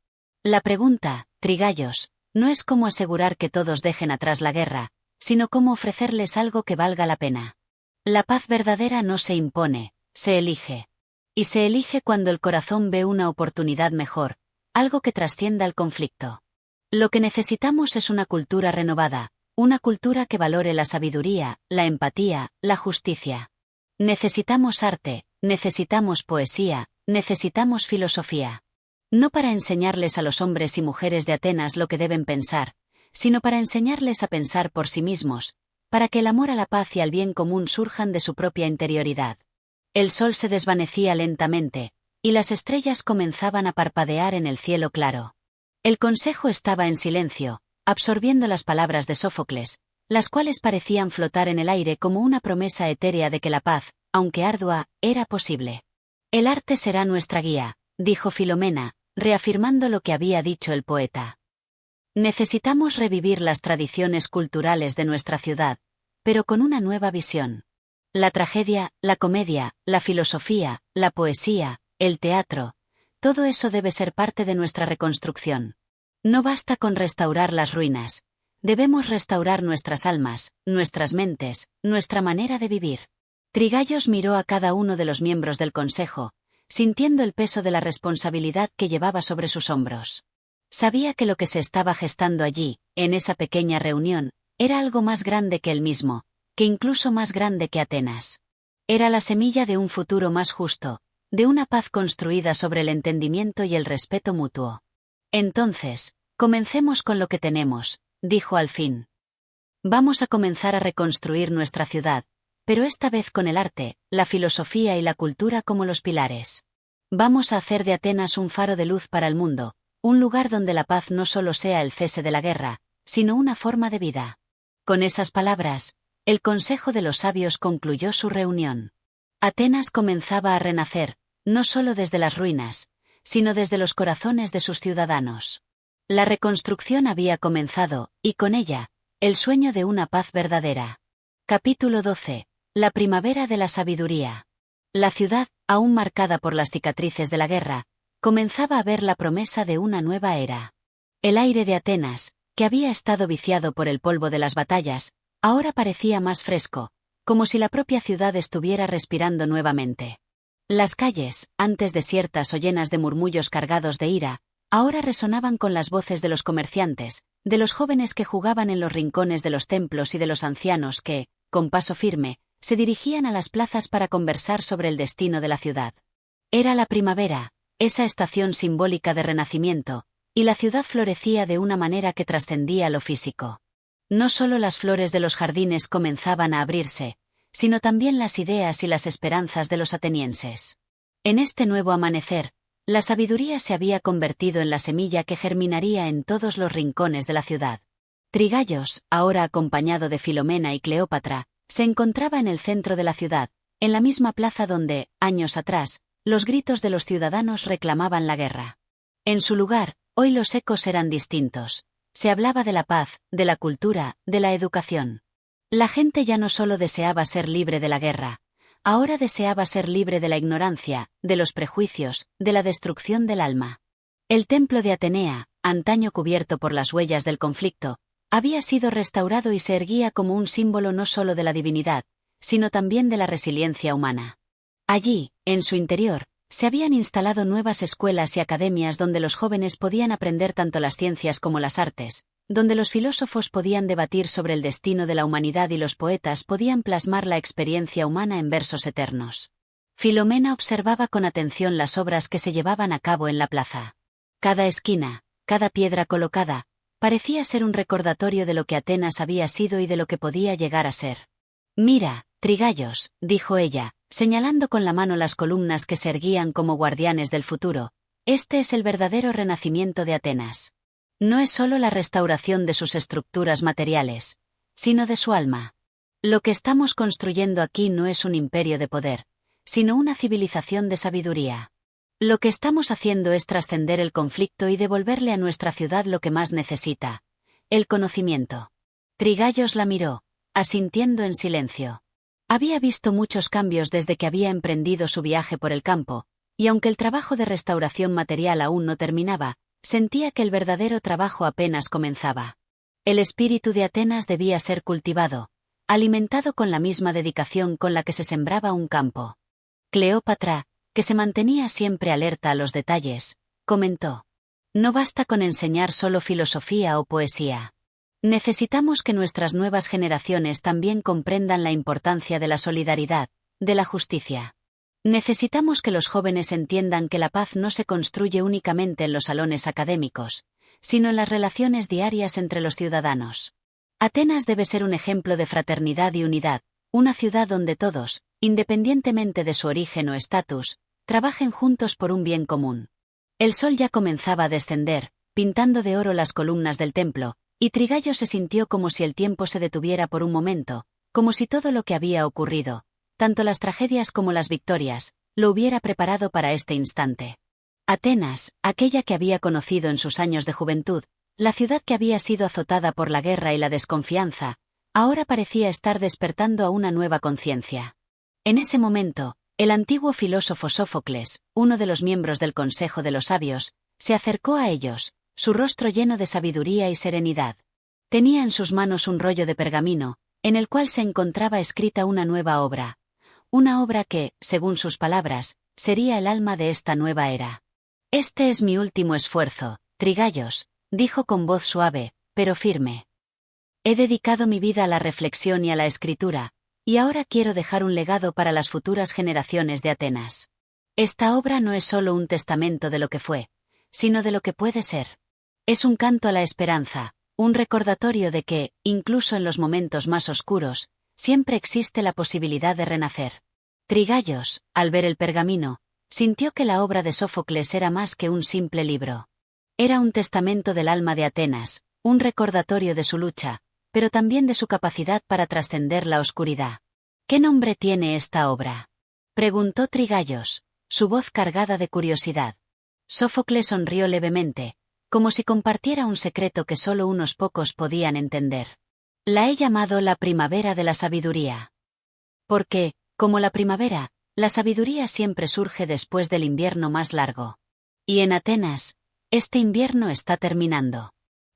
La pregunta, Trigaios, no es cómo asegurar que todos dejen atrás la guerra, sino cómo ofrecerles algo que valga la pena. La paz verdadera no se impone, se elige. Y se elige cuando el corazón ve una oportunidad mejor, algo que trascienda el conflicto. Lo que necesitamos es una cultura renovada, una cultura que valore la sabiduría, la empatía, la justicia. Necesitamos arte, necesitamos poesía, necesitamos filosofía. No para enseñarles a los hombres y mujeres de Atenas lo que deben pensar, sino para enseñarles a pensar por sí mismos, para que el amor a la paz y al bien común surjan de su propia interioridad. El sol se desvanecía lentamente, y las estrellas comenzaban a parpadear en el cielo claro. El consejo estaba en silencio, absorbiendo las palabras de Sófocles, las cuales parecían flotar en el aire como una promesa etérea de que la paz, aunque ardua, era posible. El arte será nuestra guía, dijo Filomena, reafirmando lo que había dicho el poeta. Necesitamos revivir las tradiciones culturales de nuestra ciudad, pero con una nueva visión. La tragedia, la comedia, la filosofía, la poesía, el teatro, todo eso debe ser parte de nuestra reconstrucción. No basta con restaurar las ruinas, debemos restaurar nuestras almas, nuestras mentes, nuestra manera de vivir. Trigaios miró a cada uno de los miembros del consejo, sintiendo el peso de la responsabilidad que llevaba sobre sus hombros. Sabía que lo que se estaba gestando allí, en esa pequeña reunión, era algo más grande que él mismo, que incluso más grande que Atenas. Era la semilla de un futuro más justo, de una paz construida sobre el entendimiento y el respeto mutuo. Entonces, comencemos con lo que tenemos, dijo al fin. Vamos a comenzar a reconstruir nuestra ciudad, pero esta vez con el arte, la filosofía y la cultura como los pilares. Vamos a hacer de Atenas un faro de luz para el mundo, un lugar donde la paz no solo sea el cese de la guerra, sino una forma de vida. Con esas palabras, el Consejo de los Sabios concluyó su reunión. Atenas comenzaba a renacer, no solo desde las ruinas, sino desde los corazones de sus ciudadanos. La reconstrucción había comenzado, y con ella, el sueño de una paz verdadera. Capítulo 12. La primavera de la sabiduría. La ciudad, aún marcada por las cicatrices de la guerra, comenzaba a ver la promesa de una nueva era. El aire de Atenas, que había estado viciado por el polvo de las batallas, ahora parecía más fresco, como si la propia ciudad estuviera respirando nuevamente. Las calles, antes desiertas o llenas de murmullos cargados de ira, ahora resonaban con las voces de los comerciantes, de los jóvenes que jugaban en los rincones de los templos y de los ancianos que, con paso firme, se dirigían a las plazas para conversar sobre el destino de la ciudad. Era la primavera, esa estación simbólica de renacimiento, y la ciudad florecía de una manera que trascendía lo físico. No solo las flores de los jardines comenzaban a abrirse, sino también las ideas y las esperanzas de los atenienses. En este nuevo amanecer, la sabiduría se había convertido en la semilla que germinaría en todos los rincones de la ciudad. Trigaios, ahora acompañado de Filomena y Cleopatra, se encontraba en el centro de la ciudad, en la misma plaza donde, años atrás, los gritos de los ciudadanos reclamaban la guerra. En su lugar, hoy los ecos eran distintos. Se hablaba de la paz, de la cultura, de la educación. La gente ya no solo deseaba ser libre de la guerra, ahora deseaba ser libre de la ignorancia, de los prejuicios, de la destrucción del alma. El templo de Atenea, antaño cubierto por las huellas del conflicto, había sido restaurado y se erguía como un símbolo no solo de la divinidad, sino también de la resiliencia humana. Allí, en su interior, se habían instalado nuevas escuelas y academias donde los jóvenes podían aprender tanto las ciencias como las artes, donde los filósofos podían debatir sobre el destino de la humanidad y los poetas podían plasmar la experiencia humana en versos eternos. Filomena observaba con atención las obras que se llevaban a cabo en la plaza. Cada esquina, cada piedra colocada, parecía ser un recordatorio de lo que Atenas había sido y de lo que podía llegar a ser. «Mira, Trigayos», dijo ella, señalando con la mano las columnas que se erguían como guardianes del futuro, «este es el verdadero renacimiento de Atenas. No es solo la restauración de sus estructuras materiales, sino de su alma. Lo que estamos construyendo aquí no es un imperio de poder, sino una civilización de sabiduría. Lo que estamos haciendo es trascender el conflicto y devolverle a nuestra ciudad lo que más necesita: el conocimiento». Trigayos la miró, asintiendo en silencio. Había visto muchos cambios desde que había emprendido su viaje por el campo, y aunque el trabajo de restauración material aún no terminaba, sentía que el verdadero trabajo apenas comenzaba. El espíritu de Atenas debía ser cultivado, alimentado con la misma dedicación con la que se sembraba un campo. Cleopatra, que se mantenía siempre alerta a los detalles, comentó: «No basta con enseñar solo filosofía o poesía. Necesitamos que nuestras nuevas generaciones también comprendan la importancia de la solidaridad, de la justicia. Necesitamos que los jóvenes entiendan que la paz no se construye únicamente en los salones académicos, sino en las relaciones diarias entre los ciudadanos. Atenas debe ser un ejemplo de fraternidad y unidad, una ciudad donde todos, independientemente de su origen o estatus, trabajen juntos por un bien común». El sol ya comenzaba a descender, pintando de oro las columnas del templo, y Trigayos se sintió como si el tiempo se detuviera por un momento, como si todo lo que había ocurrido, tanto las tragedias como las victorias, lo hubiera preparado para este instante. Atenas, aquella que había conocido en sus años de juventud, la ciudad que había sido azotada por la guerra y la desconfianza, ahora parecía estar despertando a una nueva conciencia. En ese momento, el antiguo filósofo Sófocles, uno de los miembros del Consejo de los Sabios, se acercó a ellos, su rostro lleno de sabiduría y serenidad. Tenía en sus manos un rollo de pergamino, en el cual se encontraba escrita una nueva obra. Una obra que, según sus palabras, sería el alma de esta nueva era. «Este es mi último esfuerzo, Trigayos», dijo con voz suave, pero firme. «He dedicado mi vida a la reflexión y a la escritura, y ahora quiero dejar un legado para las futuras generaciones de Atenas. Esta obra no es solo un testamento de lo que fue, sino de lo que puede ser. Es un canto a la esperanza, un recordatorio de que, incluso en los momentos más oscuros, siempre existe la posibilidad de renacer». Trigayos, al ver el pergamino, sintió que la obra de Sófocles era más que un simple libro. Era un testamento del alma de Atenas, un recordatorio de su lucha, pero también de su capacidad para trascender la oscuridad. «¿Qué nombre tiene esta obra?», preguntó Trigayos, su voz cargada de curiosidad. Sófocles sonrió levemente, como si compartiera un secreto que solo unos pocos podían entender. «La he llamado la primavera de la sabiduría. Porque, como la primavera, la sabiduría siempre surge después del invierno más largo. Y en Atenas, este invierno está terminando.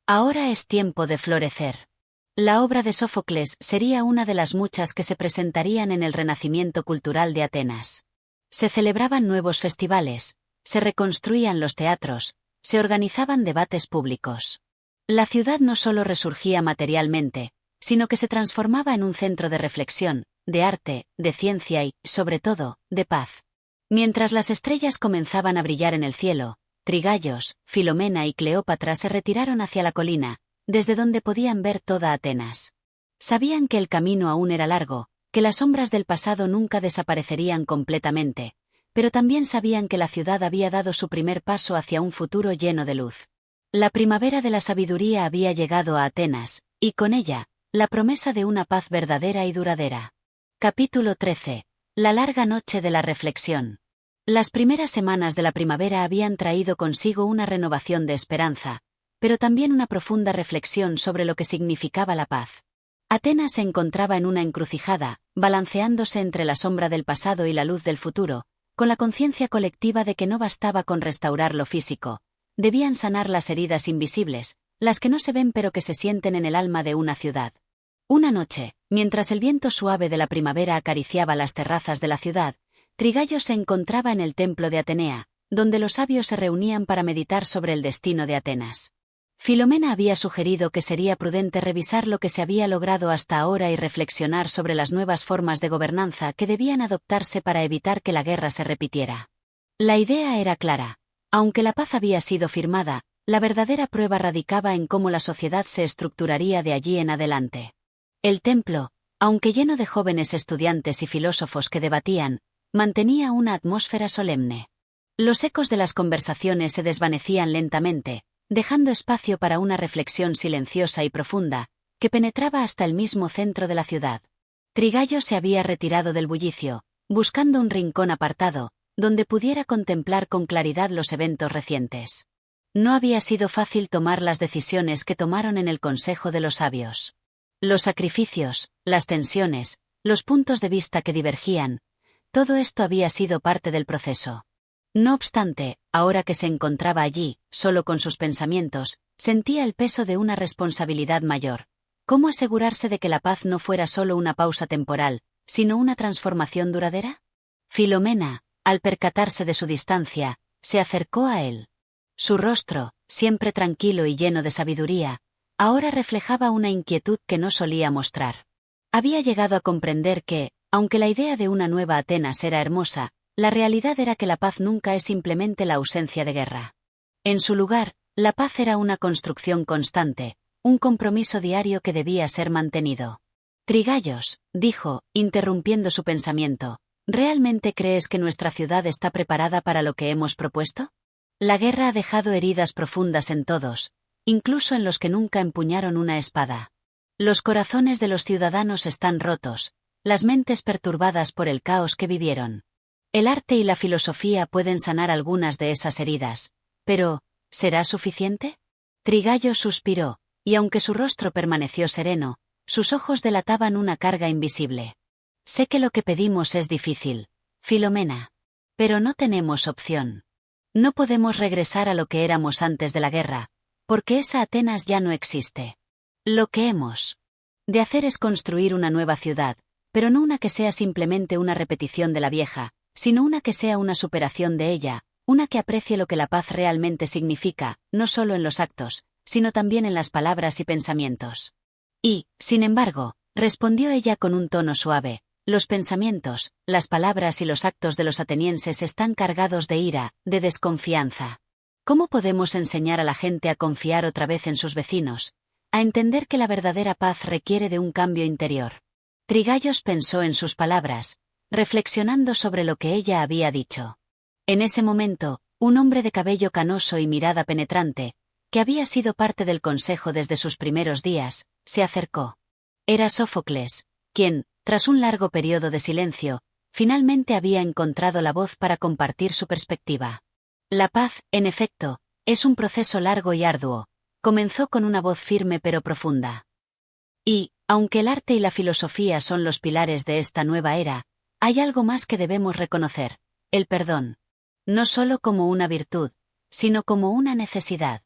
Ahora es tiempo de florecer». La obra de Sófocles sería una de las muchas que se presentarían en el renacimiento cultural de Atenas. Se celebraban nuevos festivales, se reconstruían los teatros, se organizaban debates públicos. La ciudad no solo resurgía materialmente, sino que se transformaba en un centro de reflexión, de arte, de ciencia y, sobre todo, de paz. Mientras las estrellas comenzaban a brillar en el cielo, Trigayos, Filomena y Cleopatra se retiraron hacia la colina, desde donde podían ver toda Atenas. Sabían que el camino aún era largo, que las sombras del pasado nunca desaparecerían completamente, pero también sabían que la ciudad había dado su primer paso hacia un futuro lleno de luz. La primavera de la sabiduría había llegado a Atenas, y con ella, la promesa de una paz verdadera y duradera. Capítulo 13. La larga noche de la reflexión. Las primeras semanas de la primavera habían traído consigo una renovación de esperanza, pero también una profunda reflexión sobre lo que significaba la paz. Atenas se encontraba en una encrucijada, balanceándose entre la sombra del pasado y la luz del futuro, con la conciencia colectiva de que no bastaba con restaurar lo físico, debían sanar las heridas invisibles, las que no se ven pero que se sienten en el alma de una ciudad. Una noche, mientras el viento suave de la primavera acariciaba las terrazas de la ciudad, Trigayos se encontraba en el templo de Atenea, donde los sabios se reunían para meditar sobre el destino de Atenas. Filomena había sugerido que sería prudente revisar lo que se había logrado hasta ahora y reflexionar sobre las nuevas formas de gobernanza que debían adoptarse para evitar que la guerra se repitiera. La idea era clara. Aunque la paz había sido firmada, la verdadera prueba radicaba en cómo la sociedad se estructuraría de allí en adelante. El templo, aunque lleno de jóvenes estudiantes y filósofos que debatían, mantenía una atmósfera solemne. Los ecos de las conversaciones se desvanecían lentamente, dejando espacio para una reflexión silenciosa y profunda, que penetraba hasta el mismo centro de la ciudad. Trigallo se había retirado del bullicio, buscando un rincón apartado, donde pudiera contemplar con claridad los eventos recientes. No había sido fácil tomar las decisiones que tomaron en el Consejo de los Sabios. Los sacrificios, las tensiones, los puntos de vista que divergían, todo esto había sido parte del proceso. No obstante, ahora que se encontraba allí, solo con sus pensamientos, sentía el peso de una responsabilidad mayor. ¿Cómo asegurarse de que la paz no fuera solo una pausa temporal, sino una transformación duradera? Filomena, al percatarse de su distancia, se acercó a él. Su rostro, siempre tranquilo y lleno de sabiduría, ahora reflejaba una inquietud que no solía mostrar. Había llegado a comprender que, aunque la idea de una nueva Atenas era hermosa, la realidad era que la paz nunca es simplemente la ausencia de guerra. En su lugar, la paz era una construcción constante, un compromiso diario que debía ser mantenido. Trigallos, dijo, interrumpiendo su pensamiento, ¿realmente crees que nuestra ciudad está preparada para lo que hemos propuesto? La guerra ha dejado heridas profundas en todos, incluso en los que nunca empuñaron una espada. Los corazones de los ciudadanos están rotos, las mentes perturbadas por el caos que vivieron. El arte y la filosofía pueden sanar algunas de esas heridas, pero, ¿será suficiente? Trigallo suspiró, y aunque su rostro permaneció sereno, sus ojos delataban una carga invisible. Sé que lo que pedimos es difícil, Filomena. Pero no tenemos opción. No podemos regresar a lo que éramos antes de la guerra, porque esa Atenas ya no existe. Lo que hemos de hacer es construir una nueva ciudad, pero no una que sea simplemente una repetición de la vieja, sino una que sea una superación de ella, una que aprecie lo que la paz realmente significa, no solo en los actos, sino también en las palabras y pensamientos. Y, sin embargo, respondió ella con un tono suave, los pensamientos, las palabras y los actos de los atenienses están cargados de ira, de desconfianza. ¿Cómo podemos enseñar a la gente a confiar otra vez en sus vecinos, a entender que la verdadera paz requiere de un cambio interior? Trigallos pensó en sus palabras, reflexionando sobre lo que ella había dicho. En ese momento, un hombre de cabello canoso y mirada penetrante, que había sido parte del consejo desde sus primeros días, se acercó. Era Sófocles, quien, tras un largo periodo de silencio, finalmente había encontrado la voz para compartir su perspectiva. La paz, en efecto, es un proceso largo y arduo, comenzó con una voz firme pero profunda. Y, aunque el arte y la filosofía son los pilares de esta nueva era, hay algo más que debemos reconocer, el perdón. No solo como una virtud, sino como una necesidad.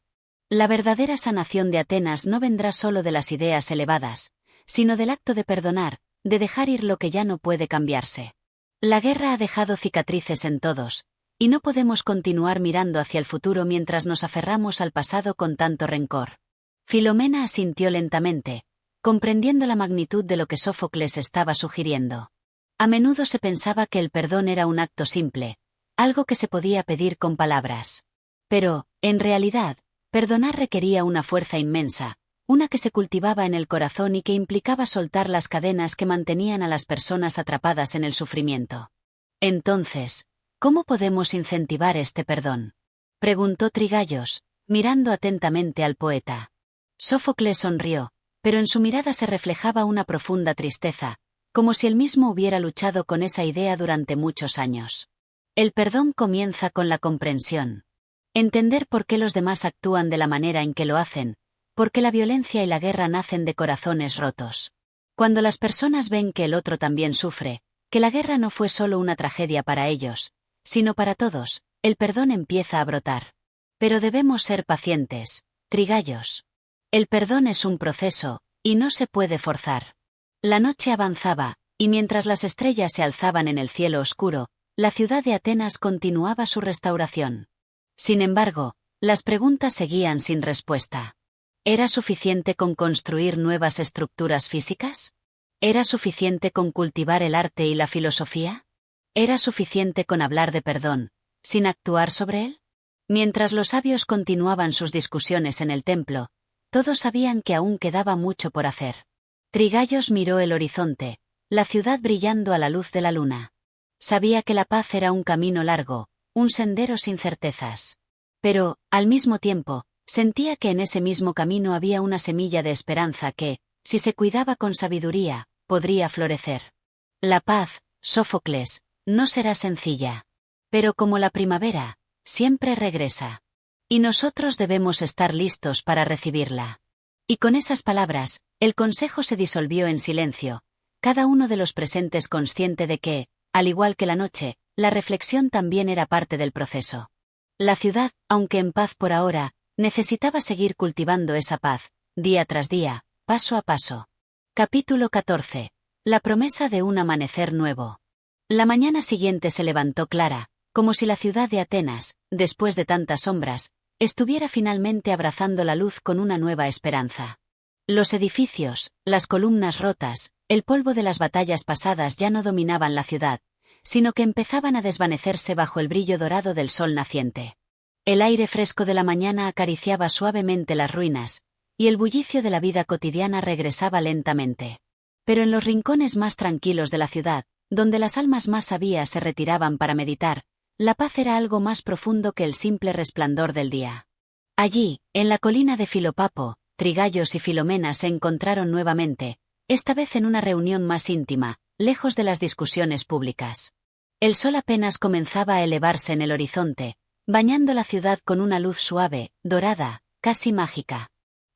La verdadera sanación de Atenas no vendrá solo de las ideas elevadas, sino del acto de perdonar, de dejar ir lo que ya no puede cambiarse. La guerra ha dejado cicatrices en todos, y no podemos continuar mirando hacia el futuro mientras nos aferramos al pasado con tanto rencor. Filomena asintió lentamente, comprendiendo la magnitud de lo que Sófocles estaba sugiriendo. A menudo se pensaba que el perdón era un acto simple, algo que se podía pedir con palabras. Pero, en realidad, perdonar requería una fuerza inmensa, una que se cultivaba en el corazón y que implicaba soltar las cadenas que mantenían a las personas atrapadas en el sufrimiento. Entonces, ¿cómo podemos incentivar este perdón?, preguntó Trigallos, mirando atentamente al poeta. Sófocles sonrió, pero en su mirada se reflejaba una profunda tristeza, como si él mismo hubiera luchado con esa idea durante muchos años. El perdón comienza con la comprensión. Entender por qué los demás actúan de la manera en que lo hacen, por qué la violencia y la guerra nacen de corazones rotos. Cuando las personas ven que el otro también sufre, que la guerra no fue solo una tragedia para ellos, sino para todos, el perdón empieza a brotar. Pero debemos ser pacientes, Trigallos. El perdón es un proceso, y no se puede forzar. La noche avanzaba, y mientras las estrellas se alzaban en el cielo oscuro, la ciudad de Atenas continuaba su restauración. Sin embargo, las preguntas seguían sin respuesta. ¿Era suficiente con construir nuevas estructuras físicas? ¿Era suficiente con cultivar el arte y la filosofía? ¿Era suficiente con hablar de perdón, sin actuar sobre él? Mientras los sabios continuaban sus discusiones en el templo, todos sabían que aún quedaba mucho por hacer. Trigayos miró el horizonte, la ciudad brillando a la luz de la luna. Sabía que la paz era un camino largo, un sendero sin certezas. Pero, al mismo tiempo, sentía que en ese mismo camino había una semilla de esperanza que, si se cuidaba con sabiduría, podría florecer. La paz, Sófocles, no será sencilla. Pero como la primavera, siempre regresa. Y nosotros debemos estar listos para recibirla. Y con esas palabras, el consejo se disolvió en silencio, cada uno de los presentes consciente de que, al igual que la noche, la reflexión también era parte del proceso. La ciudad, aunque en paz por ahora, necesitaba seguir cultivando esa paz, día tras día, paso a paso. Capítulo 14. La promesa de un amanecer nuevo. La mañana siguiente se levantó clara, como si la ciudad de Atenas, después de tantas sombras, estuviera finalmente abrazando la luz con una nueva esperanza. Los edificios, las columnas rotas, el polvo de las batallas pasadas ya no dominaban la ciudad, sino que empezaban a desvanecerse bajo el brillo dorado del sol naciente. El aire fresco de la mañana acariciaba suavemente las ruinas, y el bullicio de la vida cotidiana regresaba lentamente. Pero en los rincones más tranquilos de la ciudad, donde las almas más sabias se retiraban para meditar, la paz era algo más profundo que el simple resplandor del día. Allí, en la colina de Filopapo, Trigayos y Filomena se encontraron nuevamente, esta vez en una reunión más íntima, lejos de las discusiones públicas. El sol apenas comenzaba a elevarse en el horizonte, bañando la ciudad con una luz suave, dorada, casi mágica.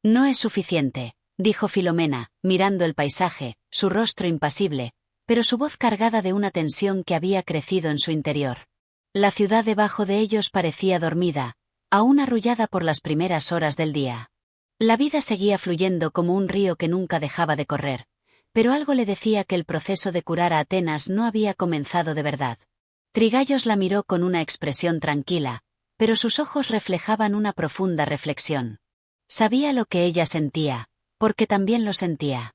No es suficiente, dijo Filomena, mirando el paisaje, su rostro impasible, pero su voz cargada de una tensión que había crecido en su interior. La ciudad debajo de ellos parecía dormida, aún arrullada por las primeras horas del día. La vida seguía fluyendo como un río que nunca dejaba de correr, pero algo le decía que el proceso de curar a Atenas no había comenzado de verdad. Trigayos la miró con una expresión tranquila, pero sus ojos reflejaban una profunda reflexión. Sabía lo que ella sentía, porque también lo sentía.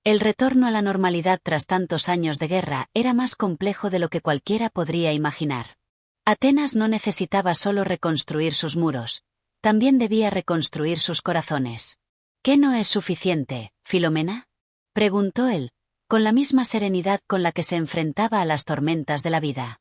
El retorno a la normalidad tras tantos años de guerra era más complejo de lo que cualquiera podría imaginar. Atenas no necesitaba solo reconstruir sus muros, también debía reconstruir sus corazones. ¿Qué no es suficiente, Filomena?, preguntó él, con la misma serenidad con la que se enfrentaba a las tormentas de la vida.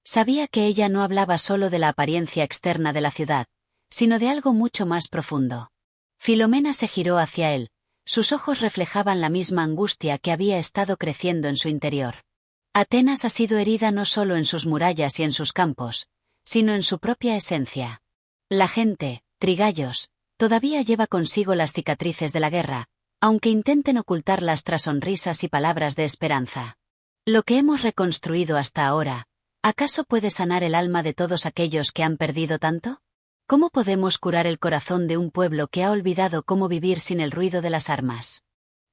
Sabía que ella no hablaba solo de la apariencia externa de la ciudad, sino de algo mucho más profundo. Filomena se giró hacia él, sus ojos reflejaban la misma angustia que había estado creciendo en su interior. Atenas ha sido herida no solo en sus murallas y en sus campos, sino en su propia esencia. La gente, Trigayos, todavía lleva consigo las cicatrices de la guerra, aunque intenten ocultarlas tras sonrisas y palabras de esperanza. Lo que hemos reconstruido hasta ahora, ¿acaso puede sanar el alma de todos aquellos que han perdido tanto? ¿Cómo podemos curar el corazón de un pueblo que ha olvidado cómo vivir sin el ruido de las armas?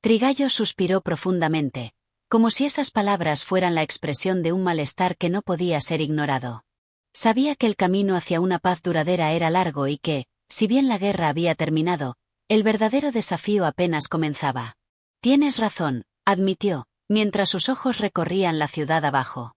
Trigayos suspiró profundamente, como si esas palabras fueran la expresión de un malestar que no podía ser ignorado. Sabía que el camino hacia una paz duradera era largo y que, si bien la guerra había terminado, el verdadero desafío apenas comenzaba. Tienes razón, admitió, mientras sus ojos recorrían la ciudad abajo.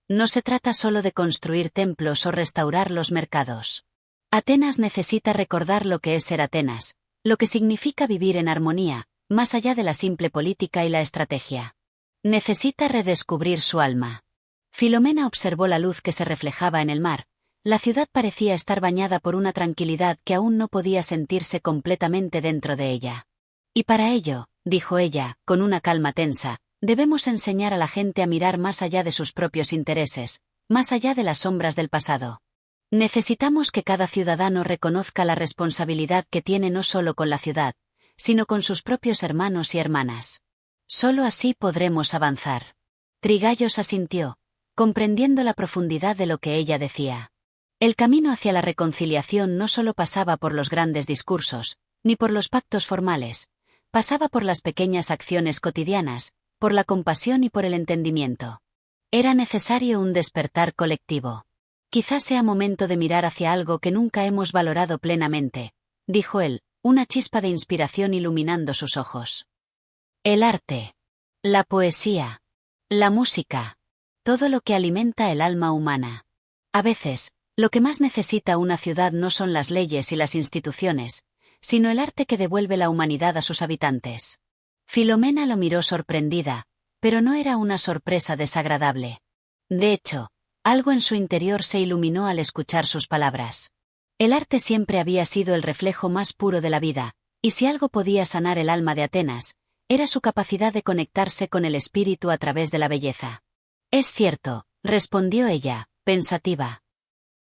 No se trata solo de construir templos o restaurar los mercados. Atenas necesita recordar lo que es ser Atenas, lo que significa vivir en armonía, más allá de la simple política y la estrategia. Necesita redescubrir su alma. Filomena observó la luz que se reflejaba en el mar. La ciudad parecía estar bañada por una tranquilidad que aún no podía sentirse completamente dentro de ella. Y para ello, dijo ella, con una calma tensa, debemos enseñar a la gente a mirar más allá de sus propios intereses, más allá de las sombras del pasado. Necesitamos que cada ciudadano reconozca la responsabilidad que tiene no solo con la ciudad, sino con sus propios hermanos y hermanas. Solo así podremos avanzar. Trigayos asintió, comprendiendo la profundidad de lo que ella decía. El camino hacia la reconciliación no solo pasaba por los grandes discursos, ni por los pactos formales, pasaba por las pequeñas acciones cotidianas, por la compasión y por el entendimiento. Era necesario un despertar colectivo. Quizás sea momento de mirar hacia algo que nunca hemos valorado plenamente, dijo él, una chispa de inspiración iluminando sus ojos. El arte, la poesía, la música, todo lo que alimenta el alma humana. A veces, lo que más necesita una ciudad no son las leyes y las instituciones, sino el arte que devuelve la humanidad a sus habitantes. Filomena lo miró sorprendida, pero no era una sorpresa desagradable. De hecho, algo en su interior se iluminó al escuchar sus palabras. El arte siempre había sido el reflejo más puro de la vida, y si algo podía sanar el alma de Atenas, era su capacidad de conectarse con el espíritu a través de la belleza. Es cierto, respondió ella, pensativa.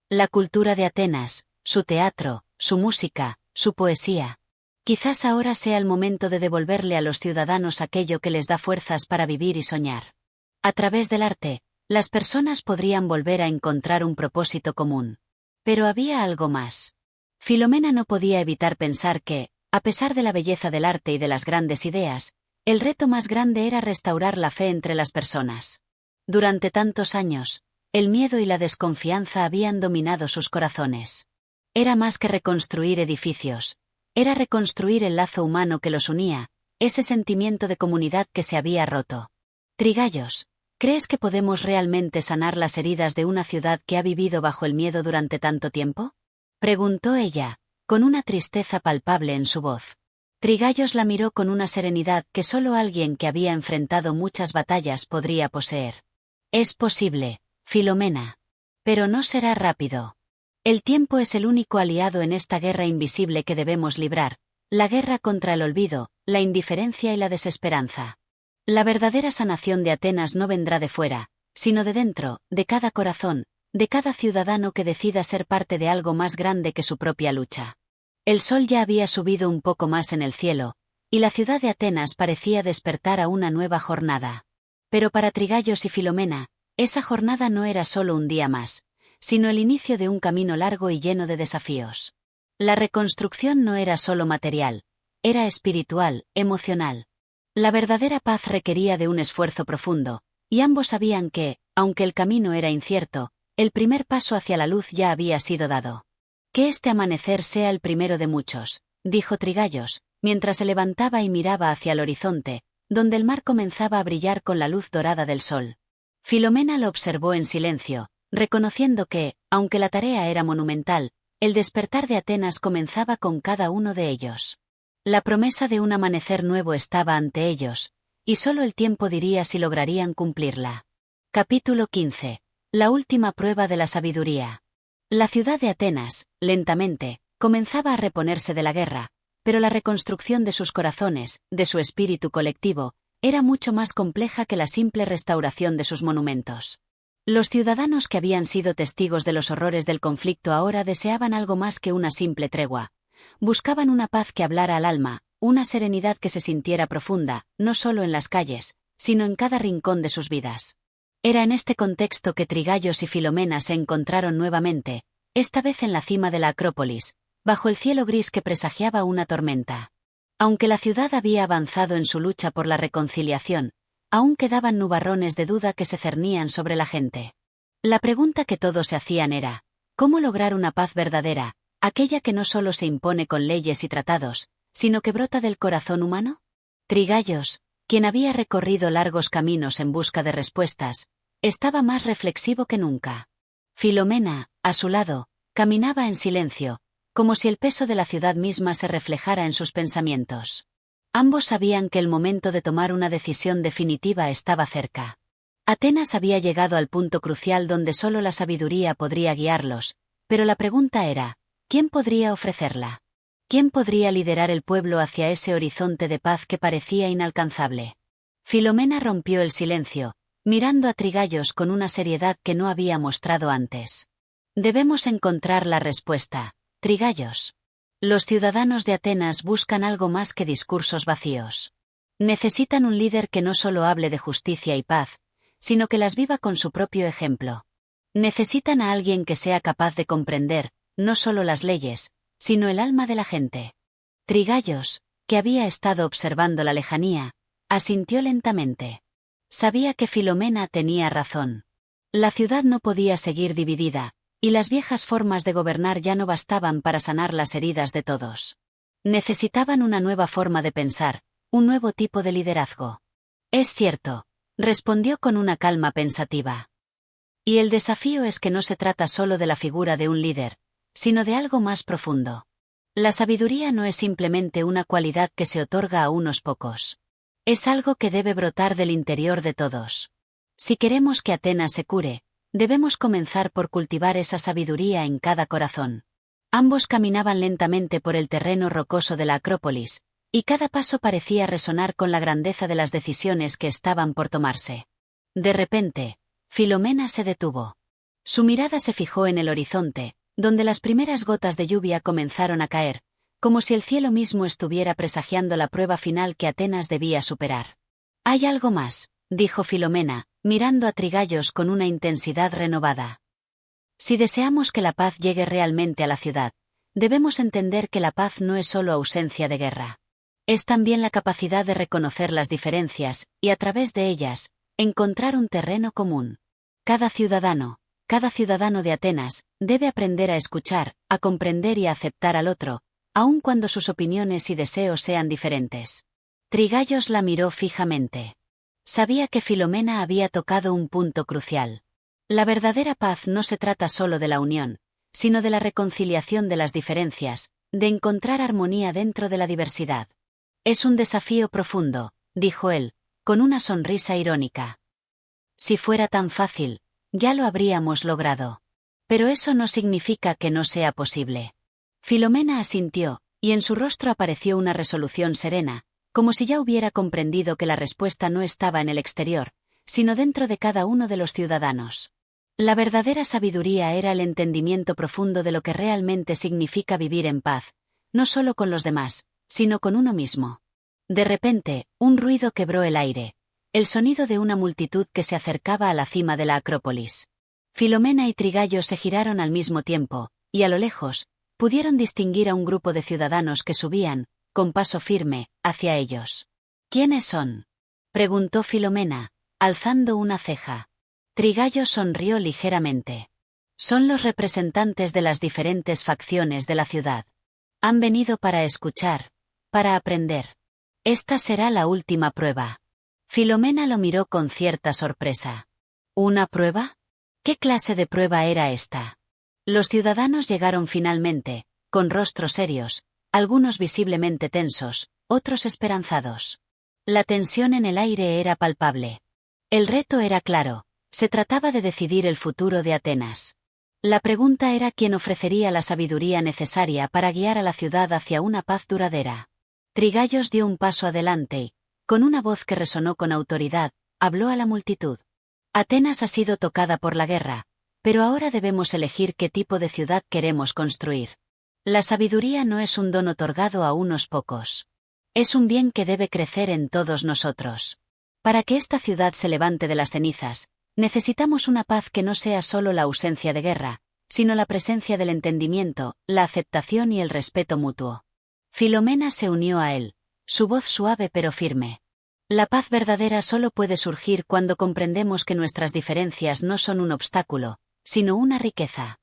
La cultura de Atenas, su teatro, su música, su poesía. Quizás ahora sea el momento de devolverle a los ciudadanos aquello que les da fuerzas para vivir y soñar. A través del arte, las personas podrían volver a encontrar un propósito común. Pero había algo más. Filomena no podía evitar pensar que, a pesar de la belleza del arte y de las grandes ideas, el reto más grande era restaurar la fe entre las personas. Durante tantos años, el miedo y la desconfianza habían dominado sus corazones. Era más que reconstruir edificios, era reconstruir el lazo humano que los unía, ese sentimiento de comunidad que se había roto. Trigayos, ¿crees que podemos realmente sanar las heridas de una ciudad que ha vivido bajo el miedo durante tanto tiempo? Preguntó ella, con una tristeza palpable en su voz. Trigayos la miró con una serenidad que solo alguien que había enfrentado muchas batallas podría poseer. Es posible, Filomena. Pero no será rápido. El tiempo es el único aliado en esta guerra invisible que debemos librar, la guerra contra el olvido, la indiferencia y la desesperanza. La verdadera sanación de Atenas no vendrá de fuera, sino de dentro, de cada corazón, de cada ciudadano que decida ser parte de algo más grande que su propia lucha. El sol ya había subido un poco más en el cielo, y la ciudad de Atenas parecía despertar a una nueva jornada. Pero para Trigayos y Filomena, esa jornada no era solo un día más, sino el inicio de un camino largo y lleno de desafíos. La reconstrucción no era solo material, era espiritual, emocional. La verdadera paz requería de un esfuerzo profundo, y ambos sabían que, aunque el camino era incierto, el primer paso hacia la luz ya había sido dado. Que este amanecer sea el primero de muchos, dijo Trigayos, mientras se levantaba y miraba hacia el horizonte, donde el mar comenzaba a brillar con la luz dorada del sol. Filomena lo observó en silencio, reconociendo que, aunque la tarea era monumental, el despertar de Atenas comenzaba con cada uno de ellos. La promesa de un amanecer nuevo estaba ante ellos, y solo el tiempo diría si lograrían cumplirla. Capítulo 15. La última prueba de la sabiduría. La ciudad de Atenas, lentamente, comenzaba a reponerse de la guerra, pero la reconstrucción de sus corazones, de su espíritu colectivo, era mucho más compleja que la simple restauración de sus monumentos. Los ciudadanos que habían sido testigos de los horrores del conflicto ahora deseaban algo más que una simple tregua. Buscaban una paz que hablara al alma, una serenidad que se sintiera profunda, no solo en las calles, sino en cada rincón de sus vidas. Era en este contexto que Trigayos y Filomena se encontraron nuevamente, esta vez en la cima de la Acrópolis, bajo el cielo gris que presagiaba una tormenta. Aunque la ciudad había avanzado en su lucha por la reconciliación, aún quedaban nubarrones de duda que se cernían sobre la gente. La pregunta que todos se hacían era, ¿cómo lograr una paz verdadera, aquella que no solo se impone con leyes y tratados, sino que brota del corazón humano? Trigayos, quien había recorrido largos caminos en busca de respuestas, estaba más reflexivo que nunca. Filomena, a su lado, caminaba en silencio, como si el peso de la ciudad misma se reflejara en sus pensamientos. Ambos sabían que el momento de tomar una decisión definitiva estaba cerca. Atenas había llegado al punto crucial donde solo la sabiduría podría guiarlos, pero la pregunta era, ¿quién podría ofrecerla? ¿Quién podría liderar el pueblo hacia ese horizonte de paz que parecía inalcanzable? Filomena rompió el silencio, mirando a Trigayos con una seriedad que no había mostrado antes. Debemos encontrar la respuesta, Trigayos. Los ciudadanos de Atenas buscan algo más que discursos vacíos. Necesitan un líder que no solo hable de justicia y paz, sino que las viva con su propio ejemplo. Necesitan a alguien que sea capaz de comprender, no solo las leyes, sino el alma de la gente. Trigayos, que había estado observando la lejanía, asintió lentamente. Sabía que Filomena tenía razón. La ciudad no podía seguir dividida, y las viejas formas de gobernar ya no bastaban para sanar las heridas de todos. Necesitaban una nueva forma de pensar, un nuevo tipo de liderazgo. Es cierto, respondió con una calma pensativa. Y el desafío es que no se trata solo de la figura de un líder, sino de algo más profundo. La sabiduría no es simplemente una cualidad que se otorga a unos pocos. Es algo que debe brotar del interior de todos. Si queremos que Atenas se cure, debemos comenzar por cultivar esa sabiduría en cada corazón. Ambos caminaban lentamente por el terreno rocoso de la Acrópolis, y cada paso parecía resonar con la grandeza de las decisiones que estaban por tomarse. De repente, Filomena se detuvo. Su mirada se fijó en el horizonte, donde las primeras gotas de lluvia comenzaron a caer, como si el cielo mismo estuviera presagiando la prueba final que Atenas debía superar. «Hay algo más», dijo Filomena, mirando a Trigayos con una intensidad renovada. «Si deseamos que la paz llegue realmente a la ciudad, debemos entender que la paz no es solo ausencia de guerra. Es también la capacidad de reconocer las diferencias, y a través de ellas, encontrar un terreno común. Cada ciudadano de Atenas, debe aprender a escuchar, a comprender y a aceptar al otro, aun cuando sus opiniones y deseos sean diferentes». Trigayos la miró fijamente. Sabía que Filomena había tocado un punto crucial. La verdadera paz no se trata solo de la unión, sino de la reconciliación de las diferencias, de encontrar armonía dentro de la diversidad. «Es un desafío profundo», dijo él, con una sonrisa irónica. «Si fuera tan fácil, ya lo habríamos logrado. Pero eso no significa que no sea posible». Filomena asintió, y en su rostro apareció una resolución serena, como si ya hubiera comprendido que la respuesta no estaba en el exterior, sino dentro de cada uno de los ciudadanos. La verdadera sabiduría era el entendimiento profundo de lo que realmente significa vivir en paz, no solo con los demás, sino con uno mismo. De repente, un ruido quebró el aire, el sonido de una multitud que se acercaba a la cima de la Acrópolis. Filomena y Trigayos se giraron al mismo tiempo, y a lo lejos, pudieron distinguir a un grupo de ciudadanos que subían, con paso firme, hacia ellos. «¿Quiénes son?», preguntó Filomena, alzando una ceja. Trigayos sonrió ligeramente. «Son los representantes de las diferentes facciones de la ciudad. Han venido para escuchar, para aprender. Esta será la última prueba». Filomena lo miró con cierta sorpresa. «¿Una prueba? ¿Qué clase de prueba era esta?». Los ciudadanos llegaron finalmente, con rostros serios, algunos visiblemente tensos, otros esperanzados. La tensión en el aire era palpable. El reto era claro, se trataba de decidir el futuro de Atenas. La pregunta era quién ofrecería la sabiduría necesaria para guiar a la ciudad hacia una paz duradera. Trigayos dio un paso adelante y, con una voz que resonó con autoridad, habló a la multitud. «Atenas ha sido tocada por la guerra, pero ahora debemos elegir qué tipo de ciudad queremos construir. La sabiduría no es un don otorgado a unos pocos. Es un bien que debe crecer en todos nosotros. Para que esta ciudad se levante de las cenizas, necesitamos una paz que no sea solo la ausencia de guerra, sino la presencia del entendimiento, la aceptación y el respeto mutuo». Filomena se unió a él, su voz suave pero firme. «La paz verdadera solo puede surgir cuando comprendemos que nuestras diferencias no son un obstáculo, sino una riqueza.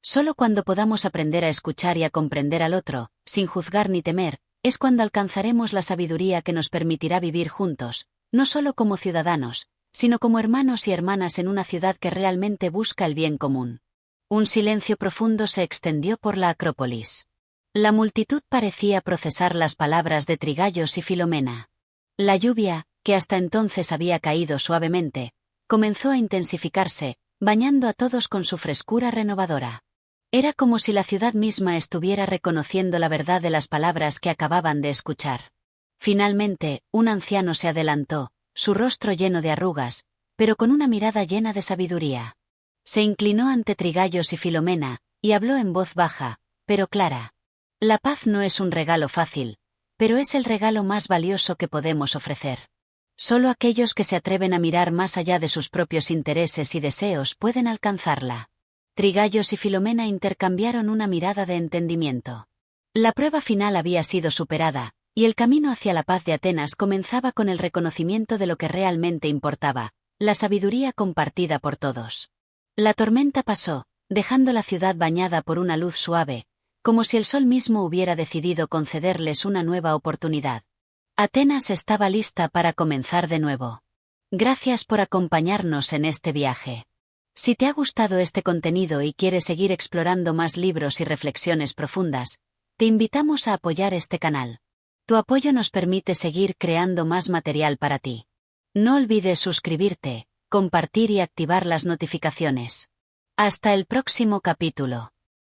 Solo cuando podamos aprender a escuchar y a comprender al otro, sin juzgar ni temer, es cuando alcanzaremos la sabiduría que nos permitirá vivir juntos, no solo como ciudadanos, sino como hermanos y hermanas en una ciudad que realmente busca el bien común». Un silencio profundo se extendió por la Acrópolis. La multitud parecía procesar las palabras de Trigayos y Filomena. La lluvia, que hasta entonces había caído suavemente, comenzó a intensificarse, bañando a todos con su frescura renovadora. Era como si la ciudad misma estuviera reconociendo la verdad de las palabras que acababan de escuchar. Finalmente, un anciano se adelantó, su rostro lleno de arrugas, pero con una mirada llena de sabiduría. Se inclinó ante Trigayos y Filomena, y habló en voz baja, pero clara. «La paz no es un regalo fácil, pero es el regalo más valioso que podemos ofrecer. Solo aquellos que se atreven a mirar más allá de sus propios intereses y deseos pueden alcanzarla». Trigayos y Filomena intercambiaron una mirada de entendimiento. La prueba final había sido superada, y el camino hacia la paz de Atenas comenzaba con el reconocimiento de lo que realmente importaba, la sabiduría compartida por todos. La tormenta pasó, dejando la ciudad bañada por una luz suave, como si el sol mismo hubiera decidido concederles una nueva oportunidad. Atenas estaba lista para comenzar de nuevo. Gracias por acompañarnos en este viaje. Si te ha gustado este contenido y quieres seguir explorando más libros y reflexiones profundas, te invitamos a apoyar este canal. Tu apoyo nos permite seguir creando más material para ti. No olvides suscribirte, compartir y activar las notificaciones. Hasta el próximo capítulo.